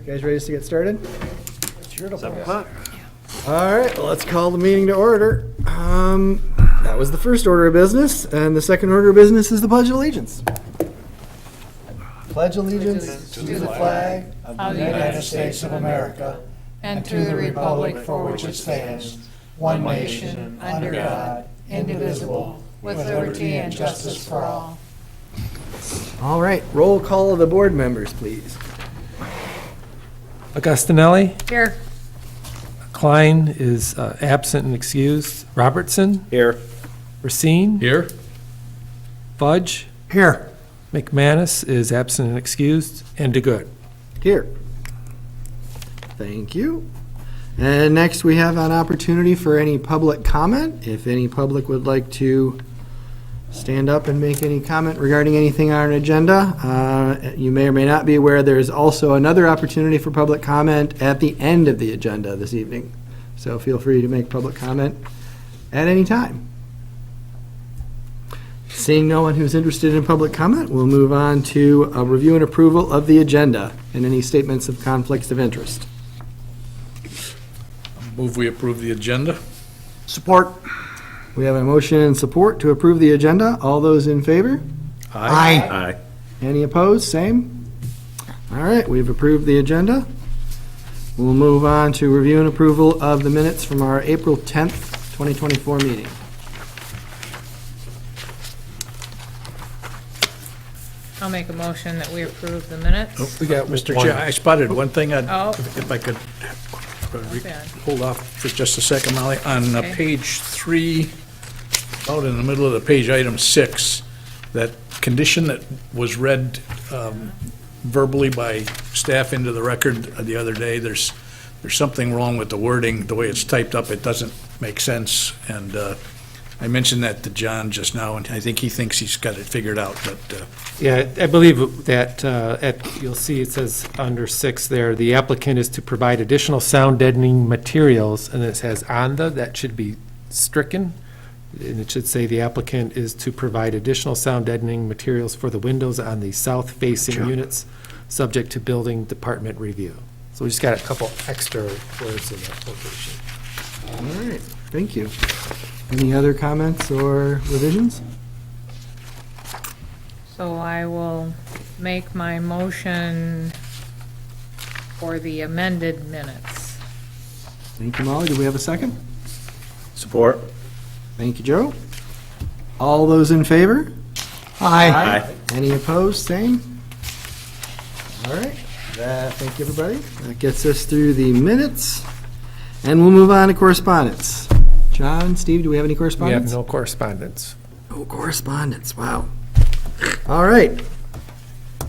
You guys ready to get started? Sure to 7 o'clock. All right, well, let's call the meeting to order. That was the first order of business, and the second order of business is the Pledge of Allegiance. Pledge allegiance to the flag of the United States of America and to the republic for which it stands, one nation, under God, indivisible, with liberty and justice for all. All right, roll call of the board members, please. Augustinelli, Here. Klein is absent and excused. Robertson, Here. Racine, Here. Fudge, Here. McManus is absent and excused, and DeGood. Here. Thank you. And next, we have an opportunity for any public comment. If any public would like to stand up and make any comment regarding anything on our agenda, you may or may not be aware there's also another opportunity for public comment at the end of the agenda this evening. So feel free to make public comment at any time. Seeing no one who's interested in public comment, we'll move on to a review and approval of the agenda and any statements of conflicts of interest. Move we approve the agenda. Support. We have a motion and support to approve the agenda. All those in favor? Aye. Any opposed? Same. All right, we've approved the agenda. We'll move on to review and approval of the minutes from our April 10th, 2024 meeting. I'll make a motion that we approve the minutes. Oh, we got Mr. Chair, I spotted one thing. Oh. If I could bad. hold off for just a second, Molly. On Okay. page 3, out in the middle of the page, item 6, that condition that was read verbally by staff into the record the other day, there's something wrong with the wording, the way it's typed up, it doesn't make sense, and I mentioned that to John just now, and I think he thinks he's got it figured out, but Yeah, I believe that, you'll see it says under 6 there, the applicant is to provide additional sound deadening materials, and it says that should be stricken. And it should say the applicant is to provide additional sound deadening materials for the windows on the south-facing units, subject to building department review. So we just got a couple extra words in that location. All right, thank you. Any other comments or revisions? So I will make my motion for the amended minutes. Thank you, Molly. Do we have a second? support. Thank you, Joe. All those in favor? Aye. Any opposed? Same. All right. Thank you, everybody. That gets us through the minutes. And we'll move on to correspondence. John, Steve, do we have any We correspondence? have no correspondence. No correspondence. Wow. All right.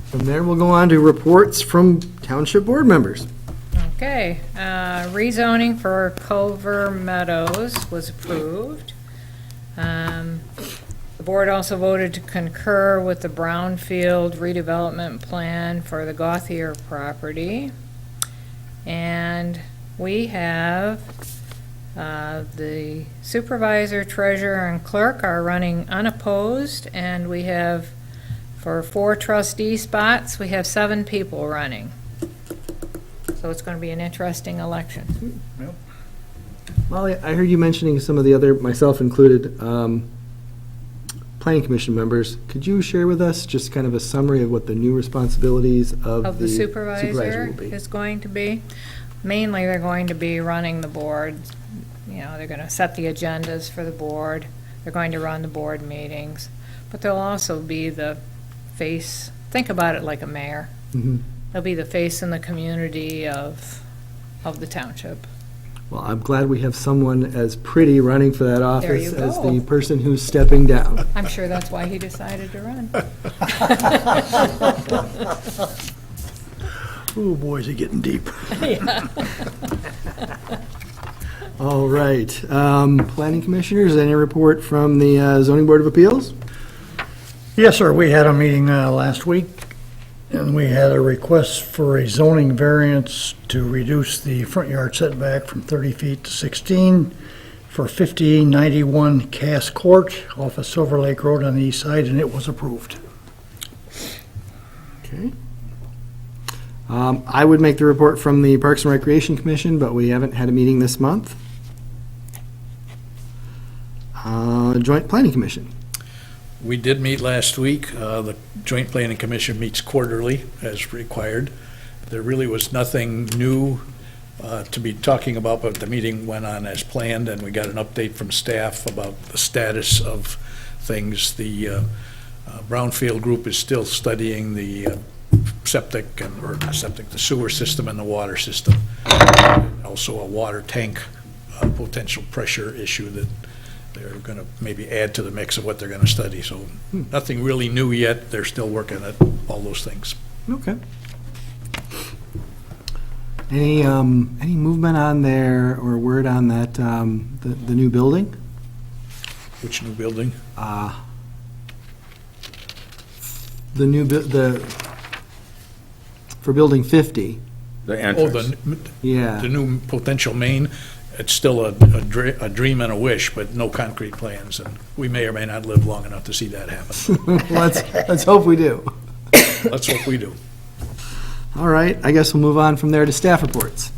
From there, we'll go on to reports from township board members. Okay, rezoning for Culver Meadows was approved. The board also voted to concur with the Brownfield redevelopment plan for the Gauthier property. And we have, the supervisor, treasurer, and clerk are running unopposed, and we have, for 4 trustee spots, we have 7 people running. So it's going to be an interesting election. Molly, I heard you mentioning some of the other, myself included, planning commission members. Could you share with us just kind of a summary of what the new responsibilities of The the supervisor will be? is going to be, mainly they're going to be running the board. You know, they're going to set the agendas for the board. They're going to run the board meetings. But they'll also be the face, think about it like a mayor. Mhm. They'll be the face in the community of the township. Well, I'm glad we have someone as pretty running for that There office you as go. the person who's stepping down. I'm sure that's why he decided to run. Oh, boys are getting deep. All right. Planning commissioners, any report from the zoning board of appeals? Yes, sir. We had a meeting last week, and we had a request for a zoning variance to reduce the front yard setback from 30 feet to 16 for 5091 Cass Court off of Silver Lake Road on the east side, and it was approved. Okay. I would make the report from the Parks and Recreation Commission, but we haven't had a meeting this month. Joint Planning Commission. We did meet last week. The Joint Planning Commission meets quarterly as required. There really was nothing new to be talking about, but the meeting went on as planned, and we got an update from staff about the status of things. The Brownfield group is still studying the septic, or not septic, the sewer system and the water system. Also a water tank potential pressure issue that they're going to maybe add to the mix of what they're going to study. So nothing really new yet. They're still working at all those things. Okay. Any movement on there or word on that, the new building? Which new building? For building 50. The Oh, entrance. Yeah. the new potential main. It's still a dream and a wish, but no concrete plans, and we may or may not live long enough to see that happen. Let's hope we do. Let's hope we do. All right, I guess we'll move on from there to staff reports.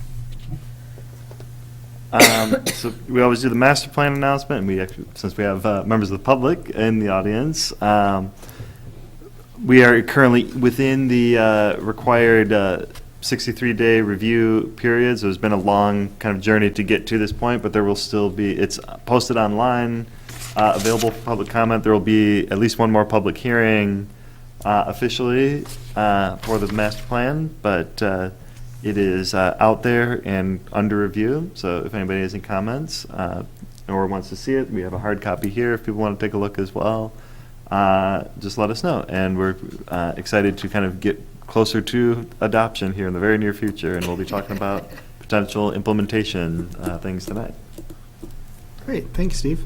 So we always do the master plan announcement, and we actually, since we have members of the public in the audience, we are currently within the required 63-day review period. So it's been a long kind of journey to get to this point, but there will still be, it's posted online, available for public comment. There will be at least one more public hearing officially for the master plan, but it is out there and under review. So if anybody has any comments or wants to see it, we have a hard copy here if people want to take a look as well. Just let us know. And we're excited to kind of get closer to adoption here in the very near future, and we'll be talking about potential implementation things tonight. Great, thanks, Steve.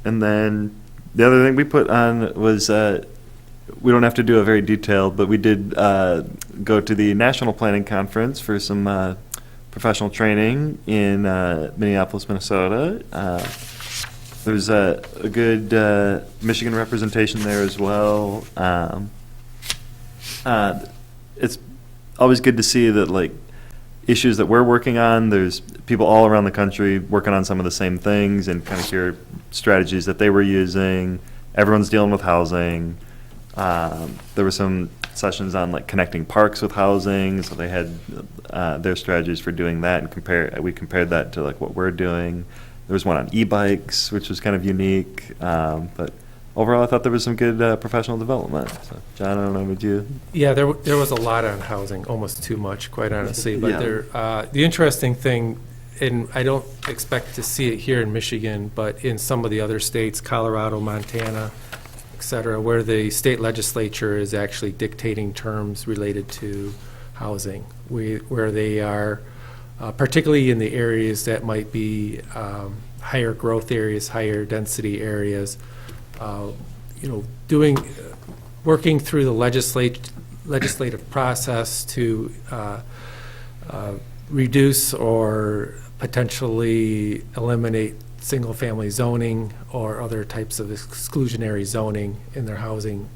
And then the other thing we put on was, we don't have to do a very detailed, but we did go to the National Planning Conference for some professional training in Minneapolis, Minnesota. There's a good Michigan representation there as well. It's always good to see that, like, issues that we're working on, there's people all around the country working on some of the same things, and kind of hear strategies that they were using. Everyone's dealing with housing. There were some sessions on, like, connecting parks with housing, so they had their strategies for doing that, and we compared that to, like, what we're doing. There was one on e-bikes, which was kind of unique, but overall, I thought there was some good professional development. So, John, I don't know, would you? Yeah, there was a lot on housing, almost too much, quite honestly. But Yeah. the interesting thing, and I don't expect to see it here in Michigan, but in some of the other states, Colorado, Montana, et cetera, where the state legislature is actually dictating terms related to housing, where they are, particularly in the areas that might be higher growth areas, higher density areas, working through the legislative process to reduce or potentially eliminate single-family zoning or other types of exclusionary zoning in their housing.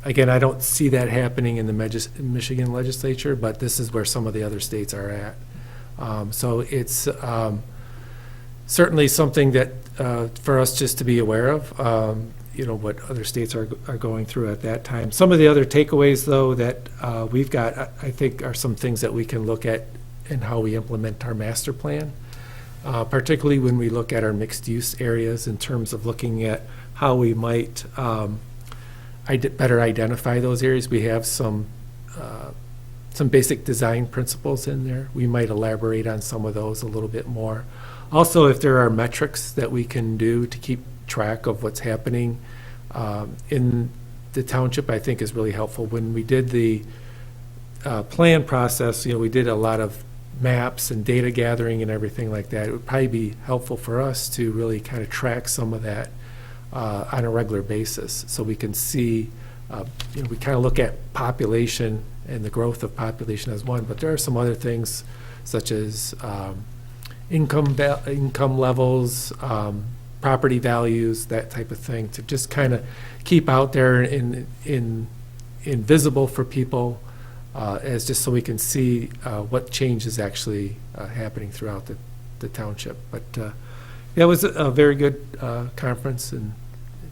Again, I don't see that happening in the Michigan legislature, but this is where some of the other states are at. So it's certainly something that for us just to be aware of, what other states are going through at that time. Some of the other takeaways, though, that we've got, I think, are some things that we can look at in how we implement our master plan, particularly when we look at our mixed-use areas in terms of looking at how we might better identify those areas. We have some basic design principles in there. We might elaborate on some of those a little bit more. Also, if there are metrics that we can do to keep track of what's happening in the township, I think is really helpful. When we did the plan process, we did a lot of maps and data gathering and everything like that. It would probably be helpful for us to really kind of track some of that on a regular basis, so we can see, we kind of look at population and the growth of population as one, but there are some other things such as income levels, property values, that type of thing, to just kind of keep out there in visible for people, as just so we can see what change is actually happening throughout the township. But yeah, it was a very good conference and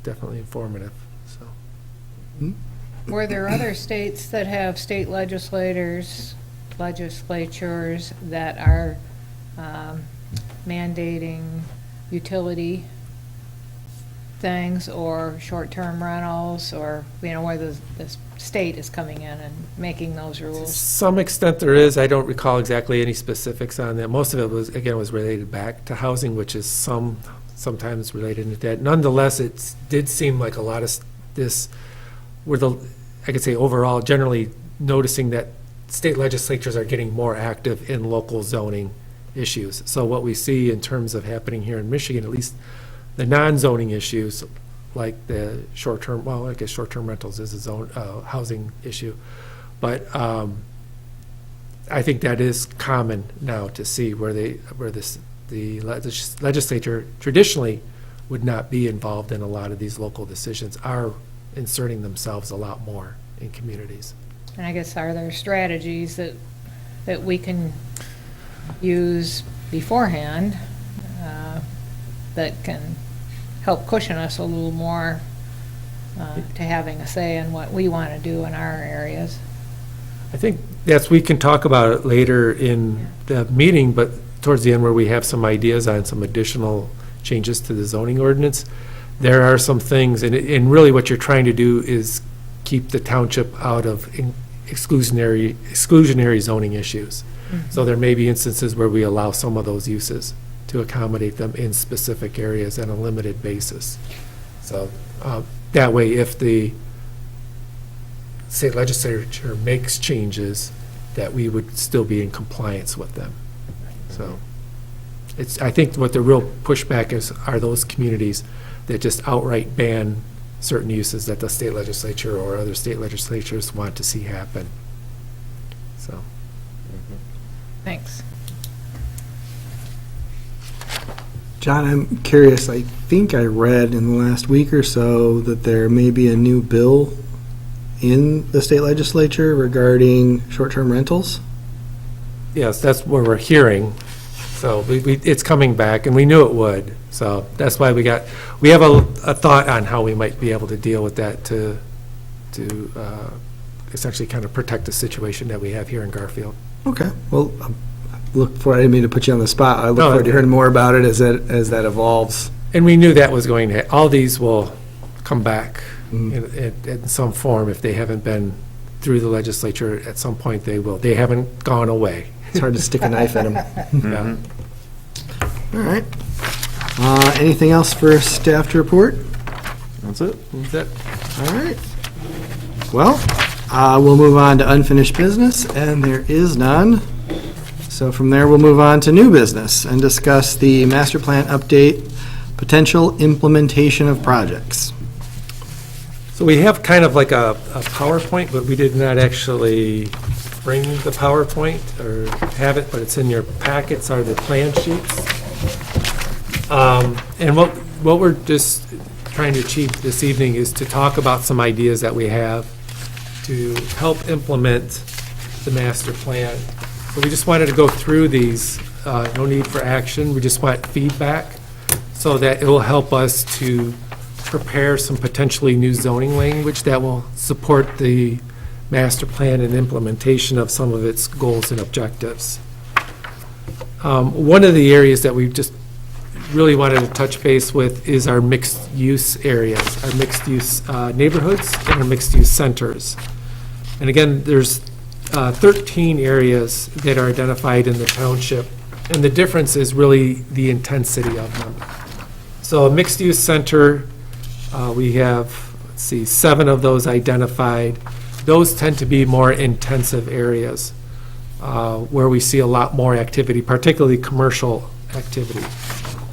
definitely informative, so. Were there other states that have state legislatures that are mandating utility things or short-term rentals, or, where the state is coming in and making those To rules? some extent there is. I don't recall exactly any specifics on that. Most of it was related back to housing, which is sometimes related to that. Nonetheless, it did seem like a lot of this, I could say overall, generally noticing that state legislatures are getting more active in local zoning issues. So what we see in terms of happening here in Michigan, at least the non-zoning issues, like the short-term, well, I guess short-term rentals is a housing issue. But I think that is common now to see where the legislature traditionally would not be involved in a lot of these local decisions, are inserting themselves a lot more in communities. And I guess, are there strategies that we can use beforehand that can help cushion us a little more to having a say in what we want to do in our areas? I think we can talk about it later in the meeting, but towards the end where we have some ideas on some additional changes to the zoning ordinance, there are some things, and really what you're trying to do is keep the township out of exclusionary zoning issues. Mm-hmm. So there may be instances where we allow some of those uses to accommodate them in specific areas on a limited basis. So that way, if the state legislature makes changes, that we would still be in compliance with them. So I think what the real pushback are those communities that just outright ban certain uses that the state legislature or other state legislatures want to see happen. So. Thanks. John, I'm curious, I think I read in the last week or so that there may be a new bill in the state legislature regarding short-term rentals? Yes, that's what we're hearing. So it's coming back, and we knew it would. So that's why we have a thought on how we might be able to deal with that to essentially kind of protect the situation that we have here in Garfield. Okay, well, I didn't mean to put you on the spot. I look No, forward to hearing more about it as that evolves. And we knew that was going to, all these will come back Mhm. in some form. If they haven't been through the legislature, at some point they will. They haven't gone away. It's hard to stick a knife in them. Yeah. All right. Anything else for staff to report? That's it. Is that- All right. Well, we'll move on to unfinished business, and there is none. So from there, we'll move on to new business and discuss the master plan update, potential implementation of projects. So we have kind of like a PowerPoint, but we did not actually bring the PowerPoint or have it, but it's in your packets are the plan sheets. And what we're just trying to achieve this evening is to talk about some ideas that we have to help implement the master plan. So we just wanted to go through these, no need for action, we just want feedback so that it will help us to prepare some potentially new zoning language that will support the master plan and implementation of some of its goals and objectives. One of the areas that we just really wanted to touch base with is our mixed-use areas, our mixed-use neighborhoods and our mixed-use centers. And again, there's 13 areas that are identified in the township, and the difference is really the intensity of them. So a mixed-use center, we have, 7 of those identified. Those tend to be more intensive areas where we see a lot more activity, particularly commercial activity.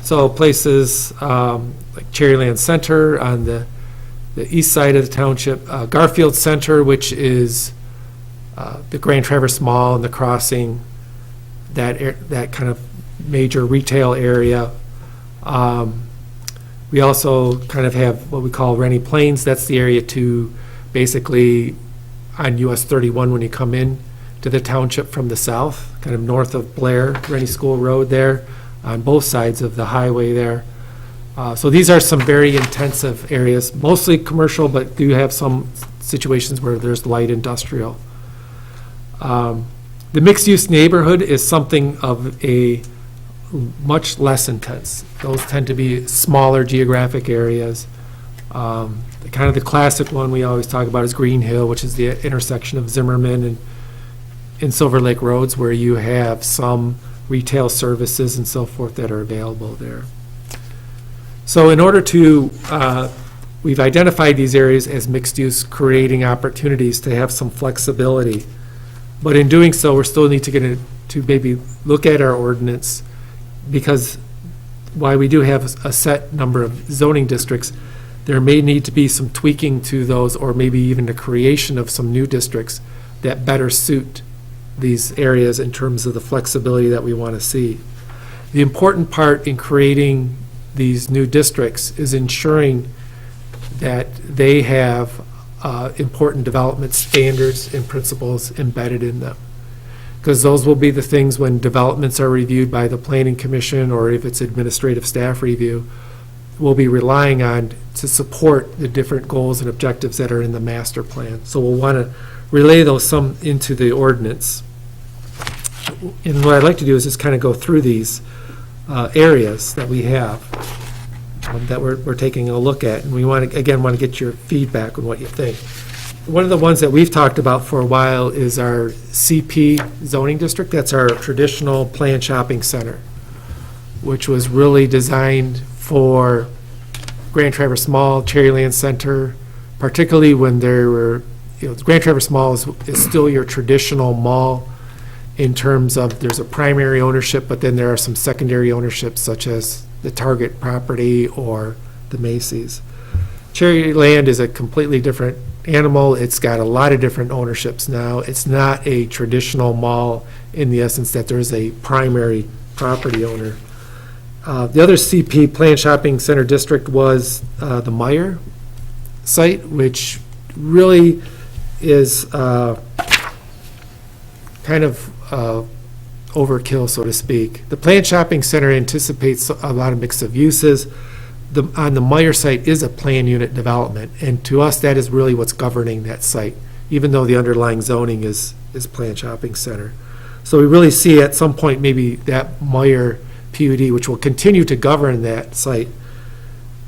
So places like Cherryland Center on the east side of the township, Garfield Center, which is the Grand Traverse Mall and the Crossing, that kind of major retail area. We also kind of have what we call Rennie Plains. That's the area to basically on US 31 when you come in to the township from the south, kind of north of Blair, Rennie School Road there, on both sides of the highway there. So these are some very intensive areas, mostly commercial, but do have some situations where there's light industrial. The mixed-use neighborhood is something of a much less intense. Those tend to be smaller geographic areas. Kind of the classic one we always talk about is Green Hill, which is the intersection of Zimmerman and Silver Lake Roads, where you have some retail services and so forth that are available there. So in order to, we've identified these areas as mixed use, creating opportunities to have some flexibility. But in doing so, we still need to get to maybe look at our ordinance, because while we do have a set number of zoning districts, there may need to be some tweaking to those, or maybe even the creation of some new districts that better suit these areas in terms of the flexibility that we want to see. The important part in creating these new districts is ensuring that they have important development standards and principles embedded in them. Because those will be the things when developments are reviewed by the Planning Commission, or if it's administrative staff review, we'll be relying on to support the different goals and objectives that are in the master plan. So we'll want to relay those some into the ordinance. And what I'd like to do is just kind of go through these areas that we have that we're taking a look at, and we want to, again, want to get your feedback on what you think. One of the ones that we've talked about for a while is our CP zoning district. That's our traditional planned shopping center, which was really designed for Grand Traverse Mall, Cherryland Center, particularly when there were, Grand Traverse Mall is still your traditional mall in terms of there's a primary ownership, but then there are some secondary ownerships such as the Target property or the Macy's. Cherryland is a completely different animal. It's got a lot of different ownerships now. It's not a traditional mall in the essence that there's a primary property owner. The other CP planned shopping center district was the Meyer site, which really is kind of overkill, so to speak. The planned shopping center anticipates a lot of mix of uses. On the Meyer site is a planned unit development, and to us, that is really what's governing that site, even though the underlying zoning is planned shopping center. So we really see at some point maybe that Meyer PUD, which will continue to govern that site,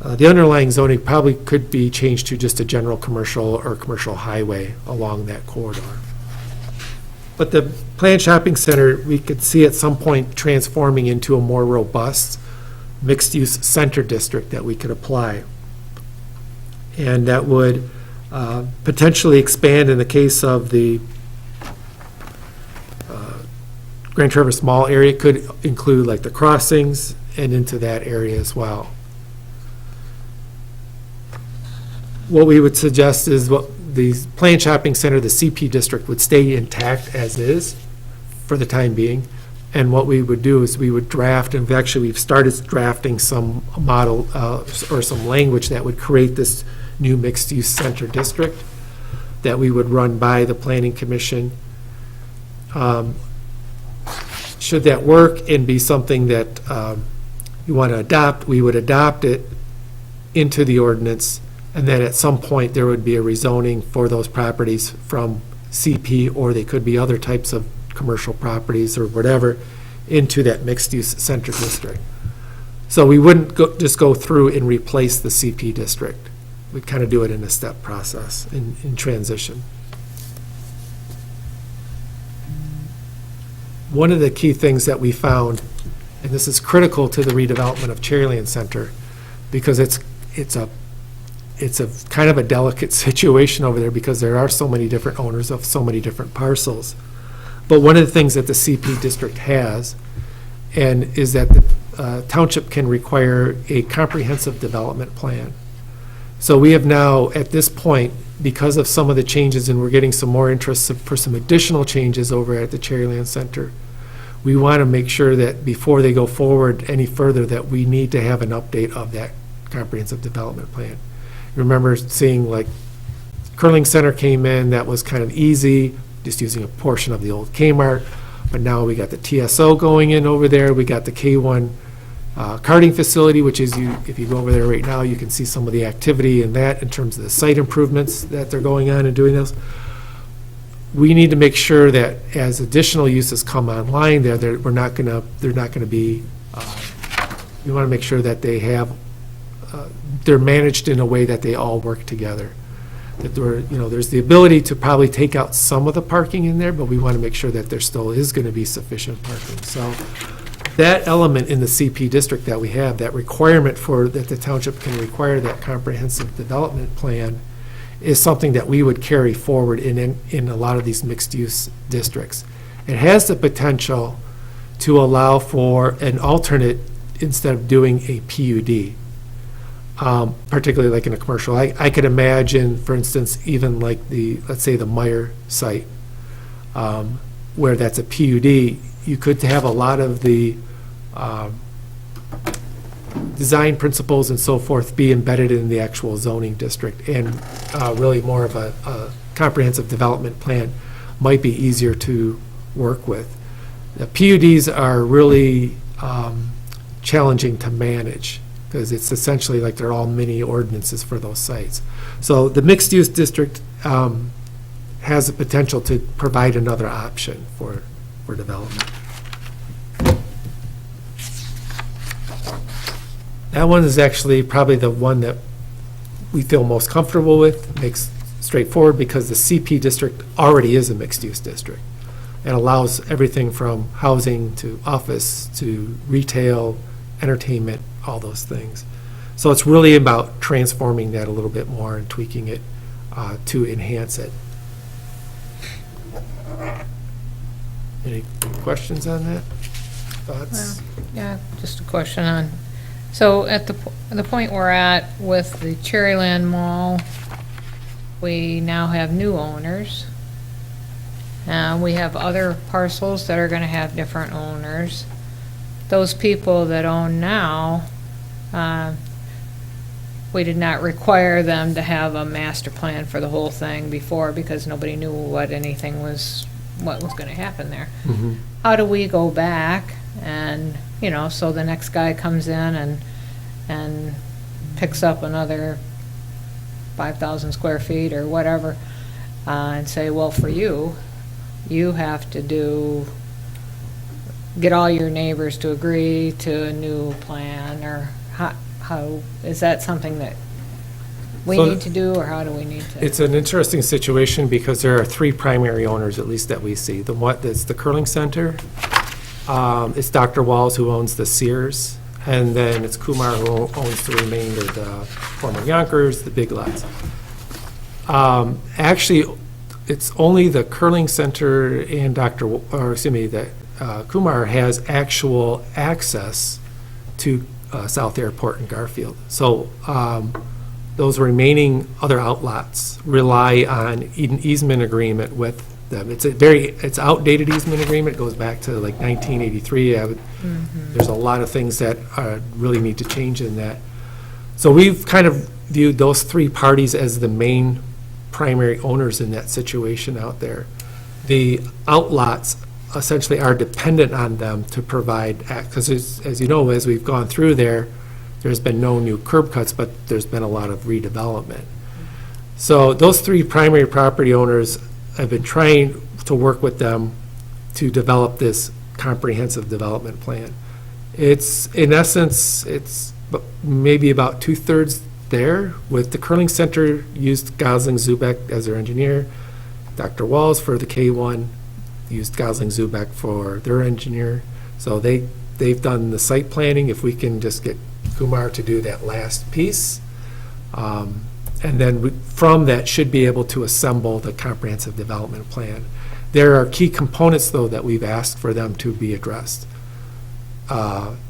the underlying zoning probably could be changed to just a general commercial or commercial highway along that corridor. But the planned shopping center, we could see at some point transforming into a more robust mixed-use center district that we could apply. And that would potentially expand in the case of the Grand Traverse Mall area, could include like the crossings and into that area as well. What we would suggest is what the planned shopping center, the CP district, would stay intact as is for the time being. And what we would do is we would draft, and we've started drafting some model or some language that would create this new mixed-use center district that we would run by the Planning Commission. Should that work and be something that you want to adopt, we would adopt it into the ordinance, and then at some point there would be a rezoning for those properties from CP, or they could be other types of commercial properties or whatever, into that mixed-use center district. So we wouldn't just go through and replace the CP district. We'd kind of do it in a step process in transition. One of the key things that we found, and this is critical to the redevelopment of Cherryland Center, because it's a kind of a delicate situation over there because there are so many different owners of so many different parcels. But one of the things that the CP district has, and is that the township can require a comprehensive development plan. So we have now, at this point, because of some of the changes, and we're getting some more interest for some additional changes over at the Cherryland Center, we want to make sure that before they go forward any further, that we need to have an update of that comprehensive development plan. Remember seeing like Curling Center came in, that was kind of easy, just using a portion of the old Kmart. But now we got the TSO going in over there, we got the K1 karting facility, which is, if you go over there right now, you can see some of the activity in that in terms of the site improvements that they're going on and doing those. We need to make sure that as additional uses come online there, they're not gonna be, we want to make sure that they have, they're managed in a way that they all work together. That there's the ability to probably take out some of the parking in there, but we want to make sure that there still is going to be sufficient parking. So that element in the CP district that we have, that requirement that the township can require that comprehensive development plan, is something that we would carry forward in a lot of these mixed-use districts. It has the potential to allow for an alternate instead of doing a PUD. Particularly like in a commercial. I could imagine, for instance, even like let's say the Meyer site, where that's a PUD, you could have a lot of the design principles and so forth be embedded in the actual zoning district, and really more of a comprehensive development plan might be easier to work with. The PUDs are really challenging to manage, because it's essentially like they're all mini ordinances for those sites. So the mixed-use district has the potential to provide another option for development. That one is actually probably the one that we feel most comfortable with, makes straightforward, because the CP district already is a mixed-use district. It allows everything from housing to office to retail, entertainment, all those things. So it's really about transforming that a little bit more and tweaking it to enhance it. Any questions on that? Thoughts? Yeah, just a question on, so at the point we're at with the Cherryland Mall, we now have new owners. We have other parcels that are gonna have different owners. Those people that own now, we did not require them to have a master plan for the whole thing before, because nobody knew what was gonna happen there. Mhm. How do we go back and, so the next guy comes in and picks up another 5,000 square feet or whatever, and say, well, for you have to get all your neighbors to agree to a new plan, or how is that something that we So need to do, or how do we need to? It's an interesting situation, because there are three primary owners, at least that we see. The one that's the Curling Center, it's Dr. Walls, who owns the Sears, and then it's Kumar, who owns the remainder, the former Yonkers, the Big Lots. Actually, it's only the Curling Center and that Kumar has actual access to South Airport and Garfield. So those remaining other outlots rely on an easement agreement with them. It's outdated easement agreement, it goes back to like 1983. There's a lot of things that really need to change in that. So we've kind of viewed those three parties as the main primary owners in that situation out there. The outlots essentially are dependent on them to provide, because as you know, as we've gone through there's been no new curb cuts, but there's been a lot of redevelopment. So those three primary property owners have been trying to work with them to develop this comprehensive development plan. In essence, it's maybe about 2/3 there, with the Curling Center used Gosling Zubek as their engineer, Dr. Walls for the K1 used Gosling Zubek for their engineer. So they've done the site planning. If we can just get Kumar to do that last piece, and then from that should be able to assemble the comprehensive development plan. There are key components, though, that we've asked for them to be addressed.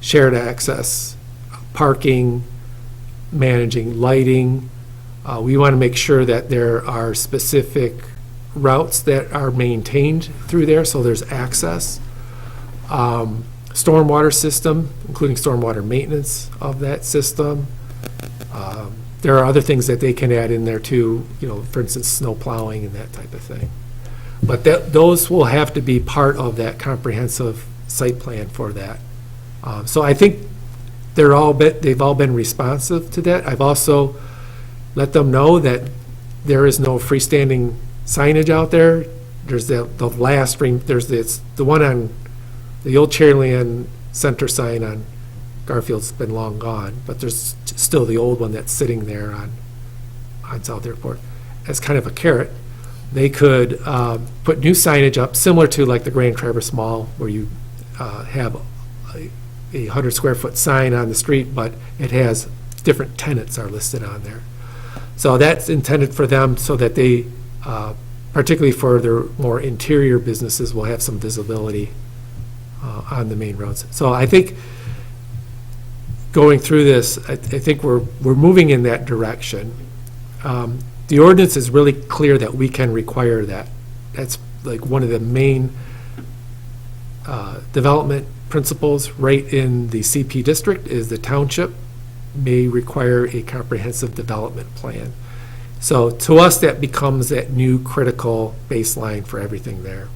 Shared access, parking, managing lighting. We want to make sure that there are specific routes that are maintained through there, so there's access. Stormwater system, including stormwater maintenance of that system. there are other things that they can add in there too, for instance, snow plowing and that type of thing. But those will have to be part of that comprehensive site plan for that. So I think they've all been responsive to that. I've also let them know that there is no freestanding signage out there. There's the last ring, there's the one on the old Cherryland Center sign on Garfield's been long gone, but there's still the old one that's sitting there on South Airport as kind of a carrot. They could put new signage up, similar to like the Grand Traverse Mall, where you have a 100-square-foot sign on the street, but it has different tenants are listed on there. So that's intended for them so that they, particularly for their more interior businesses, will have some visibility on the main roads. So I think going through this, I think we're moving in that direction. The ordinance is really clear that we can require that. That's like one of the main development principles right in the CP district is the township may require a comprehensive development plan. So to us, that becomes that new critical baseline for everything there.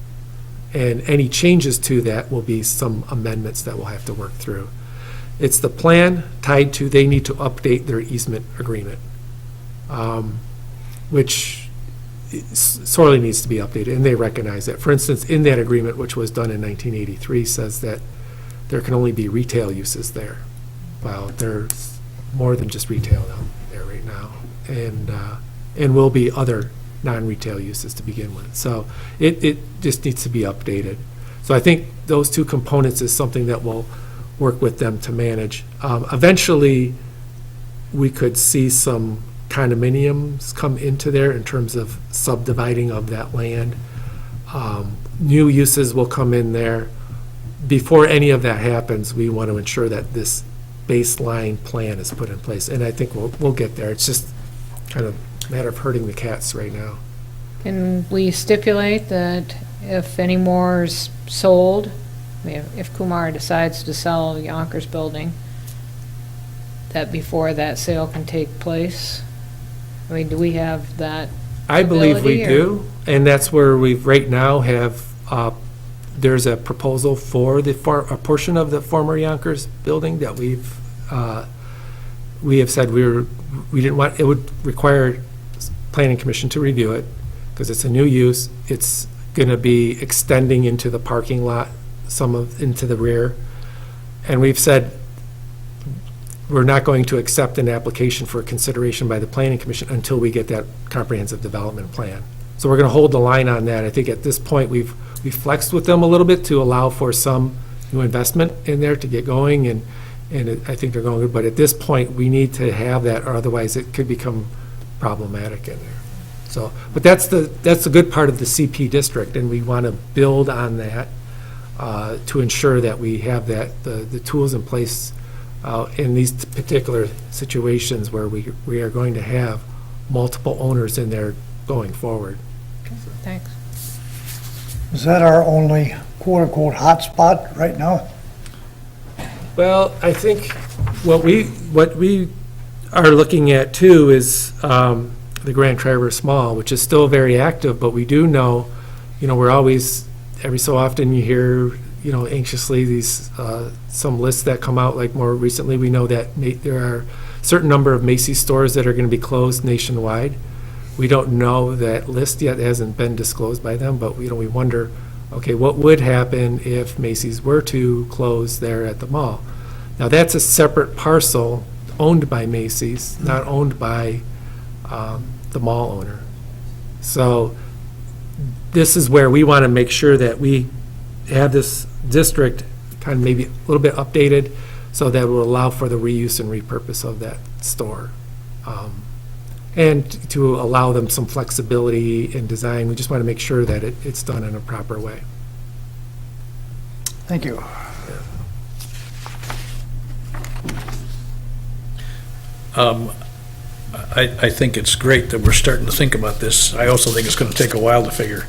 And any changes to that will be some amendments that we'll have to work through. It's the plan tied to they need to update their easement agreement, which sorely needs to be updated, and they recognize that. For instance, in that agreement, which was done in 1983, says that there can only be retail uses there. Well, there's more than just retail down there right now, and will be other non-retail uses to begin with. So it just needs to be updated. So I think those two components is something that we'll work with them to manage. Eventually, we could see some condominiums come into there in terms of subdividing of that land. New uses will come in there. Before any of that happens, we want to ensure that this baseline plan is put in place, and I think we'll get there. It's just kind of a matter of herding the cats right now. Can we stipulate that if any more is sold, if Kumar decides to sell Yonkers building, that before that sale can take place? I mean, do we have that I believe we ability, or- do, and that's where we've right now have, there's a proposal for a portion of the former Yonkers building that we have said we didn't want, it would require planning commission to review it because it's a new use. It's going to be extending into the parking lot, into the rear. And we've said we're not going to accept an application for consideration by the planning commission until we get that comprehensive development plan. So we're going to hold the line on that. I think at this point, we've flexed with them a little bit to allow for some new investment in there to get going, and I think they're going good. But at this point, we need to have that, or otherwise it could become problematic in there. So, but that's the good part of the CP district, and we want to build on that to ensure that we have the tools in place in these particular situations where we are going to have multiple owners in there going forward. Thanks. Is that our only quote-unquote hotspot right now? Well, I think what we are looking at too is the Grand Traverse Mall, which is still very active, but we do know, we're always, every so often you hear, anxiously these, some lists that come out, like more recently, we know that there are a certain number of Macy's stores that are going to be closed nationwide. We don't know that list yet, it hasn't been disclosed by them, but we wonder, okay, what would happen if Macy's were to close there at the mall? Now, that's a separate parcel owned by Macy's, not owned by the mall owner. So this is where we want to make sure that we have this district kind of maybe a little bit updated so that it will allow for the reuse and repurpose of that store. And to allow them some flexibility in design. We just want to make sure that it's done in a proper way. Thank you. I think it's great that we're starting to think about this. I also think it's going to take a while to figure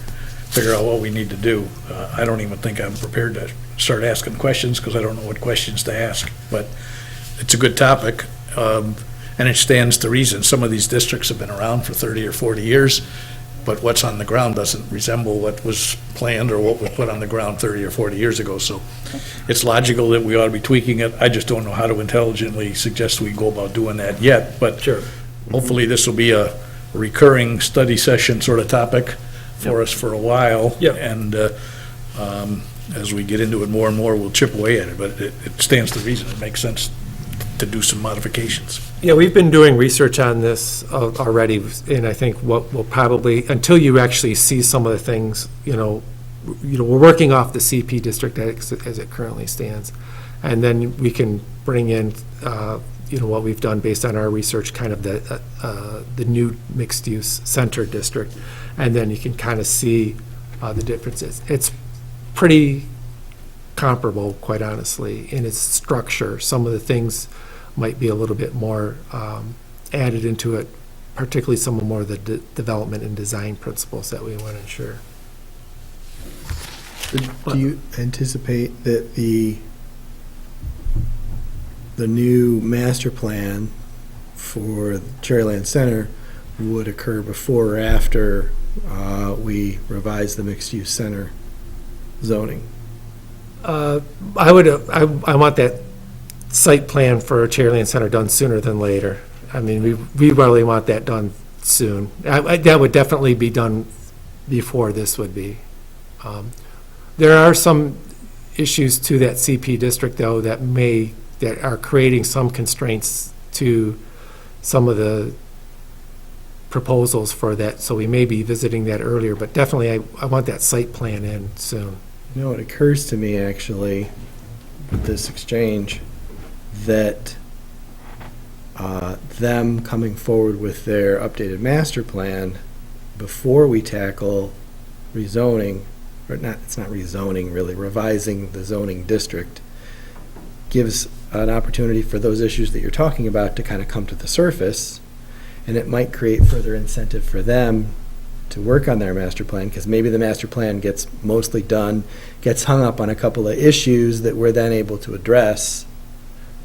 out what we need to do. I don't even think I'm prepared to start asking questions because I don't know what questions to ask, but it's a good topic. And it stands to reason. Some of these districts have been around for 30 or 40 years, but what's on the ground doesn't resemble what was planned or what was put on the ground 30 or 40 years ago. So it's logical that we ought to be tweaking it. I just don't know how to intelligently suggest we go about doing that yet. But hopefully this will be a recurring study session sort of topic for us for a while. Yep. And as we get into it more and more, we'll chip away at it. But it stands to reason. It makes sense to do some modifications. Yeah, we've been doing research on this already, and I think what we'll probably, until you actually see some of the things, we're working off the CP district as it currently stands. And then we can bring in, what we've done based on our research, kind of the new mixed-use center district. And then you can kind of see the differences. It's pretty comparable, quite honestly, in its structure. Some of the things might be a little bit more added into it, particularly some of more of the development and design principles that we want to ensure. Do you anticipate that the new master plan for Cherryland Center would occur before or after we revise the mixed-use center zoning? I want that site plan for Cherryland Center done sooner than later. I mean, we really want that done soon. That would definitely be done before this would be. There are some issues to that CP district, though, that are creating some constraints to some of the proposals for that, so we may be visiting that earlier, but definitely I want that site plan in soon. It occurs to me, actually, with this exchange, that them coming forward with their updated master plan before we tackle rezoning, or not, it's not rezoning really, revising the zoning district, gives an opportunity for those issues that you're talking about to kind of come to the surface, and it might create further incentive for them to work on their master plan, because maybe the master plan gets mostly done, gets hung up on a couple of issues that we're then able to address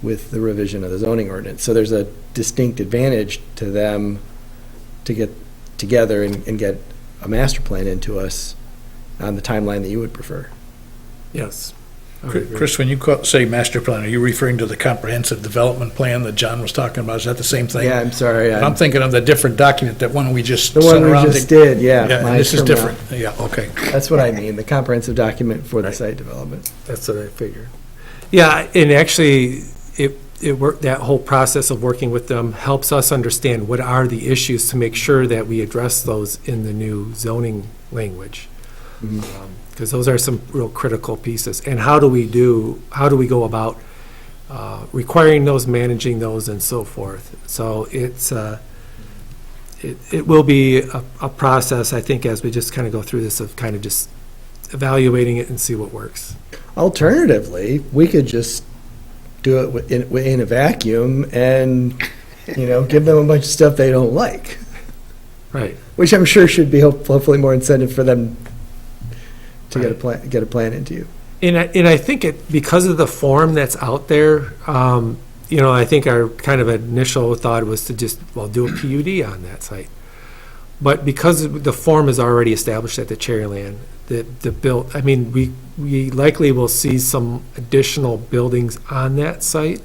with the revision of the zoning ordinance. So there's a distinct advantage to them to get together and get a master plan into us on the timeline that you would prefer. Yes. I would agree. Chris, when you say master plan, are you referring to the comprehensive development plan that John was talking about? Is that the same thing? Yeah, I'm sorry. I'm thinking of the different document, that one we just The sent one we around. just did, yeah. Yeah, my this is terminology. different. Yeah, okay. That's what I mean, the comprehensive document for the Right. site development. That's what I figured. Yeah, and actually, that whole process of working with them helps us understand what are the issues to make sure that we address those in the new zoning language. Because those are some real critical pieces. And how do we go about requiring those, managing those, and so forth? So it will be a process, I think, as we just kind of go through this, of kind of just evaluating it and see what works. Alternatively, we could just do it in a vacuum and, give them a bunch of stuff they don't like, Right. which I'm sure should be hopefully more incentive for them to get a plan into you. And I think because of the form that's out there, I think our kind of initial thought was to just, do a PUD on that site. But because the form is already established at the Cherryland, we likely will see some additional buildings on that site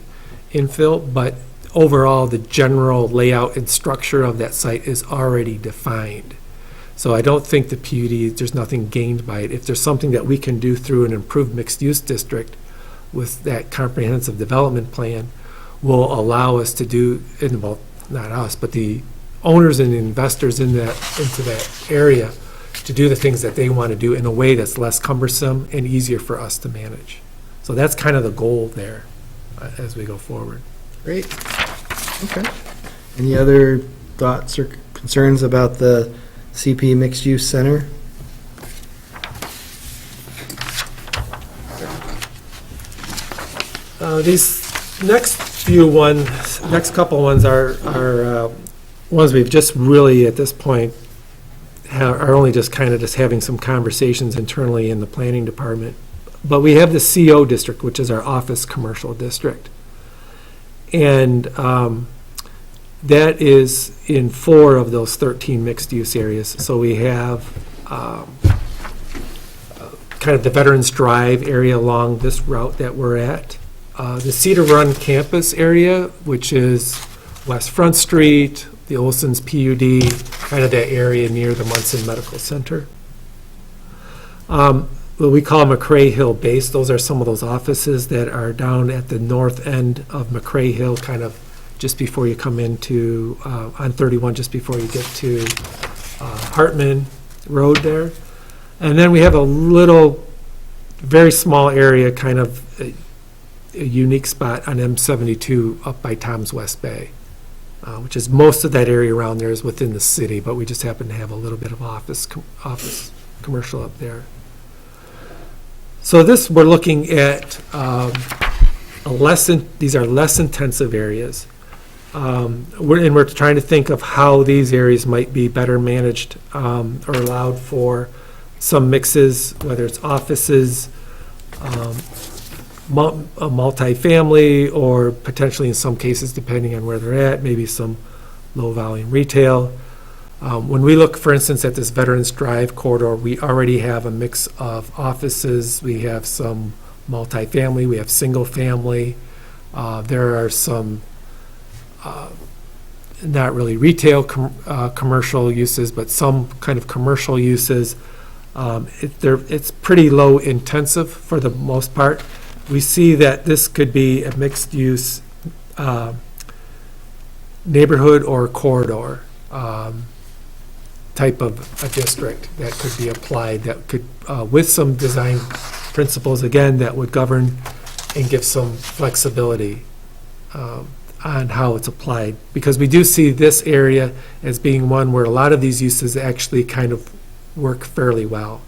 infill, but overall, the general layout and structure of that site is already defined. So I don't think the PUD, there's nothing gained by it. If there's something that we can do through an improved mixed-use district with that comprehensive development plan, will allow us to do, well, not us, but the owners and investors into that area to do the things that they want to do in a way that's less cumbersome and easier for us to manage. So that's kind of the goal there as we go forward. Great. Okay. Any other thoughts or concerns about the CP Mixed Use Center? These next couple ones are ones we've just really, at this point, are only just kind of just having some conversations internally in the planning department. But we have the CO district, which is our office commercial district. And That is in 4 of those 13 mixed-use areas. So we have kind of the Veterans Drive area along this route that we're at. The Cedar Run campus area, which is West Front Street, the Olson's PUD, kind of that area near the Munson Medical Center. What we call McCray Hill Base, those are some of those offices that are down at the north end of McCray Hill, kind of just before you come into, on 31, just before you get to Hartman Road there. And then we have a little, very small area, kind of a unique spot on M72 up by Tom's West Bay, which is most of that area around there is within the city, but we just happen to have a little bit of office commercial up there. So this, we're looking at these are less intensive areas. We're trying to think of how these areas might be better managed or allowed for some mixes, whether it's offices, a multifamily, or potentially in some cases, depending on where they're at, maybe some low-volume retail. When we look, for instance, at this Veterans Drive corridor, we already have a mix of offices. We have some multifamily. We have single-family. There are some not really retail commercial uses, but some kind of commercial uses. It's pretty low intensive for the most part. We see that this could be a mixed-use neighborhood or corridor type of a district that could be applied, that could, with some design principles, again, that would govern and give some flexibility on how it's applied. Because we do see this area as being one where a lot of these uses actually kind of work fairly well.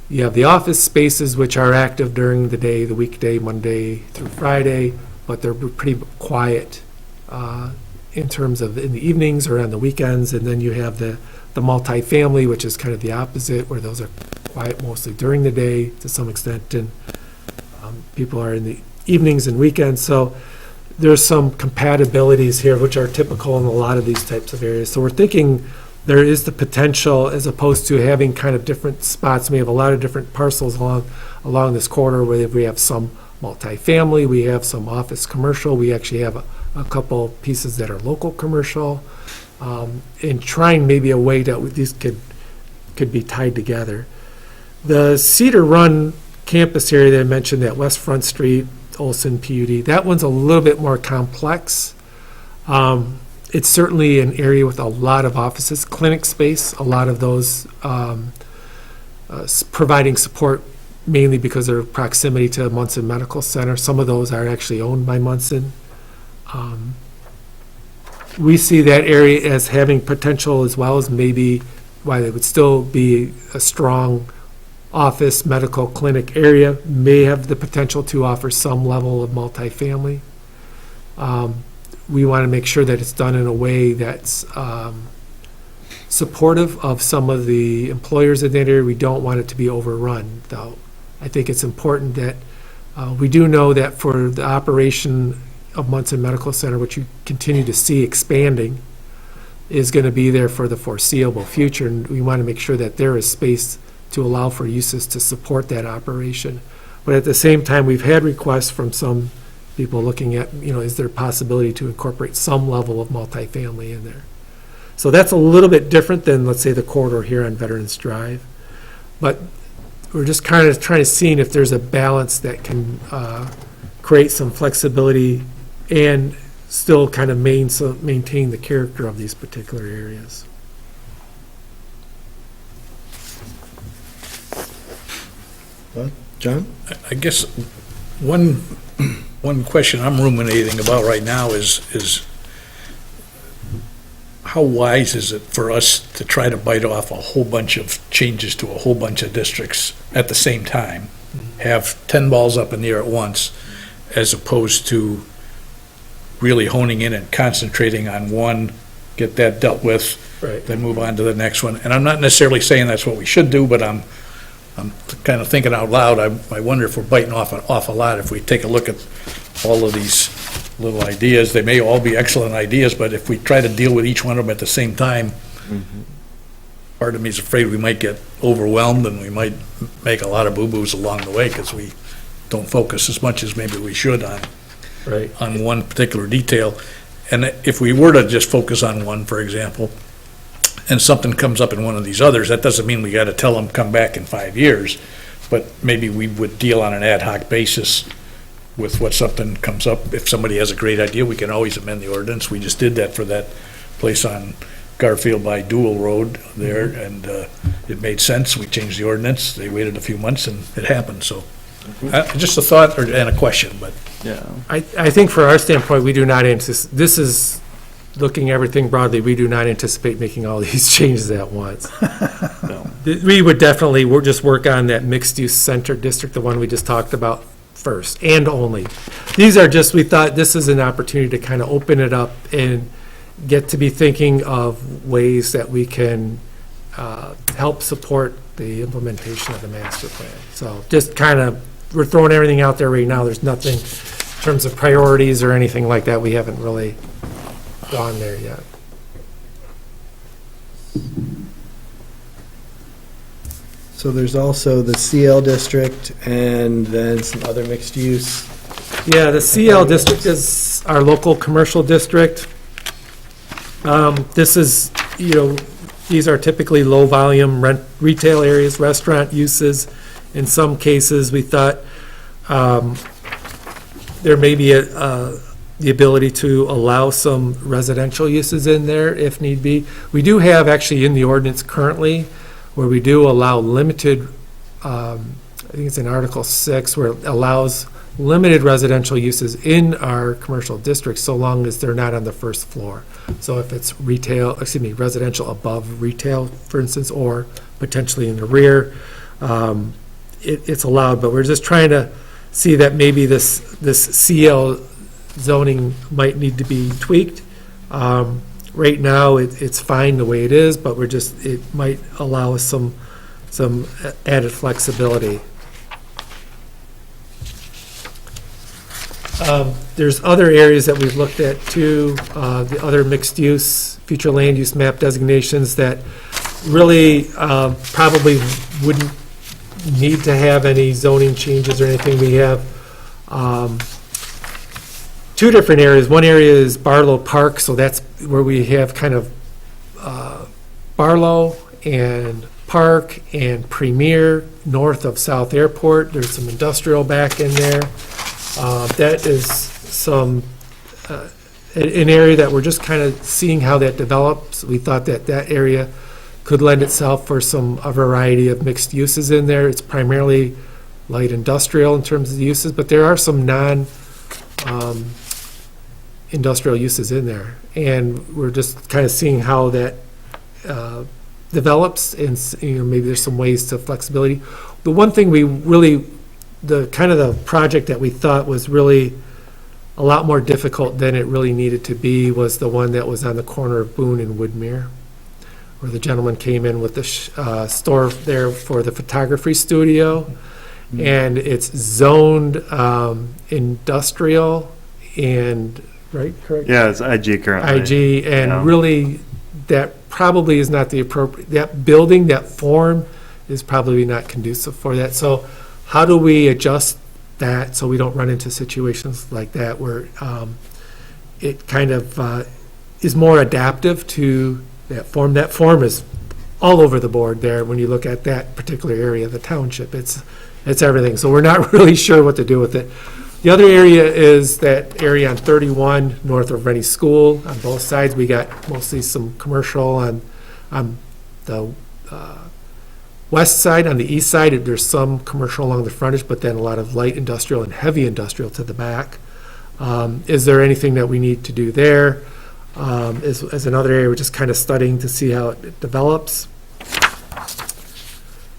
You have the office spaces, which are active during the day, the weekday, Monday through Friday, but they're pretty quiet in terms of in the evenings or on the weekends. And then you have the multifamily, which is kind of the opposite, where those are quiet mostly during the day to some extent, and people are in the evenings and weekends. So there's some compatibilities here, which are typical in a lot of these types of areas. So we're thinking there is the potential, as opposed to having kind of different spots. We have a lot of different parcels along this corridor where we have some multifamily, we have some office commercial, we actually have a couple pieces that are local commercial, and trying maybe a way that these could be tied together. The Cedar Run campus area that I mentioned, that West Front Street, Olson PUD, that one's a little bit more complex. It's certainly an area with a lot of offices, clinic space, a lot of those providing support mainly because of their proximity to Munson Medical Center. Some of those are actually owned by Munson. We see that area as having potential, as well as maybe why they would still be a strong office, medical, clinic area, may have the potential to offer some level of multifamily. We want to make sure that it's done in a way that's supportive of some of the employers in that area. We don't want it to be overrun, though. I think it's important that we do know that for the operation of Munson Medical Center, which you continue to see expanding, is going to be there for the foreseeable future, and we want to make sure that there is space to allow for uses to support that operation. But at the same time, we've had requests from some people looking at, is there a possibility to incorporate some level of multifamily in there? So that's a little bit different than, let's say, the corridor here on Veterans Drive. But we're just kind of trying to see if there's a balance that can create some flexibility and still kind of maintain the character of these particular areas. John? I guess one question I'm ruminating about right now is how wise is it for us to try to bite off a whole bunch of changes to a whole bunch of districts at the same time? Have 10 balls up in the air at once, as opposed to really honing in and concentrating on one, get that dealt with, Right. then move on to the next one. And I'm not necessarily saying that's what we should do, but I'm kind of thinking out loud. I wonder if we're biting off an awful lot if we take a look at all of these little ideas. They may all be excellent ideas, but if we try to deal with each one of them at the same time, part of me is afraid we might get overwhelmed and we might make a lot of boo-boos along the way because we don't focus as much as maybe we should on one particular detail. And if we were to just focus on one, for example, and something comes up in one of these others, that doesn't mean we got to tell them, come back in 5 years, but maybe we would deal on an ad hoc basis with what something comes up. If somebody has a great idea, we can always amend the ordinance. We just did that for that place on Garfield by Dual Road there, and it made sense. We changed the ordinance. They waited a few months, and it happened, so. Just a thought and a question, but. Yeah. I think for our standpoint, we do not anticipate, this is looking everything broadly, we do not anticipate making all these changes at once. No. We would definitely, just work on that mixed-use center district, the one we just talked about first, and only. These are just, we thought this is an opportunity to kind of open it up and get to be thinking of ways that we can help support the implementation of the master plan. So just kind of, we're throwing everything out there right now. There's nothing in terms of priorities or anything like that. We haven't really gone there yet. So there's also the CL district and then some other mixed use. Yeah, the CL district is our local commercial district. This is, these are typically low-volume retail areas, restaurant uses. In some cases, we thought there may be the ability to allow some residential uses in there if need be. We do have actually in the ordinance currently where we do allow limited, I think it's in Article 6, where it allows limited residential uses in our commercial districts so long as they're not on the first floor. So if it's residential above retail, for instance, or potentially in the rear, it's allowed, but we're just trying to see that maybe this CL zoning might need to be tweaked. Right now, it's fine the way it is, but it might allow us some added flexibility. There's other areas that we've looked at too, the other mixed-use, future land use map designations that really probably wouldn't need to have any zoning changes or anything. We have two different areas. One area is Barlow Park, so that's where we have kind of Barlow and Park and Premier north of South Airport. There's some industrial back in there. That is an area that we're just kind of seeing how that develops. We thought that area could lend itself for a variety of mixed uses in there. It's primarily light industrial in terms of the uses, but there are some industrial uses in there. And we're just kind of seeing how that develops, and maybe there's some ways to flexibility. The one thing the project that we thought was really a lot more difficult than it really needed to be was the one that was on the corner of Boone and Woodmere, where the gentleman came in with the store there for the photography studio, and it's zoned industrial and, right, correct? Yeah, it's IG currently. IG, and Yeah. really, that probably is not the appropriate, that building, that form is probably not conducive for that. So how do we adjust that so we don't run into situations like that where it kind of is more adaptive to that form? That form is all over the board there when you look at that particular area of the township. It's everything. So we're not really sure what to do with it. The other area is that area on 31 north of Rennie School. On both sides, we got mostly some commercial on the west side. On the east side, there's some commercial along the frontage, but then a lot of light industrial and heavy industrial to the back. Is there anything that we need to do there? As another area, we're just kind of studying to see how it develops.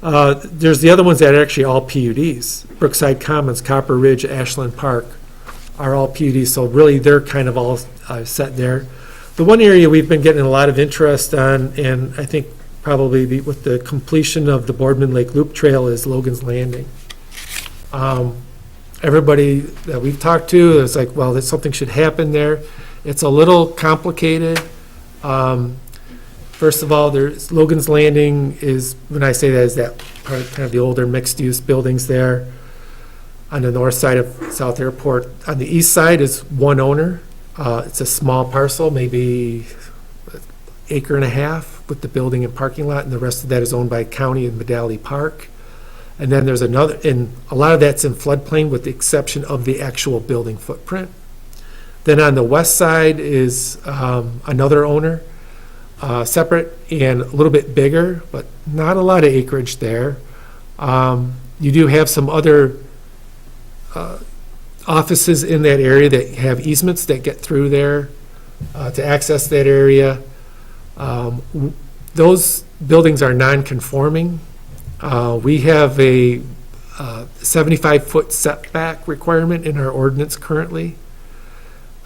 There's the other ones that are actually all PUDs. Brookside Commons, Copper Ridge, Ashland Park are all PUDs, so really they're kind of all set there. The one area we've been getting a lot of interest on, and I think probably with the completion of the Boardman Lake Loop Trail, is Logan's Landing. I everybody that we've talked to is like, well, that something should happen there. It's a little complicated. First of all, there's Logan's Landing is, when I say that, is that part of kind of the older mixed-use buildings there on the north side of South Airport. On the east side is one owner. It's a small parcel, maybe an acre and a half with the building and parking lot, and the rest of that is owned by county and Medalli Park. And then there's another, and a lot of that's in floodplain with the exception of the actual building footprint. Then on the west side is another owner, separate and a little bit bigger, but not a lot of acreage there. You do have some other offices in that area that have easements that get through there to access that area. Those buildings are non-conforming. We have a 75-foot setback requirement in our ordinance currently.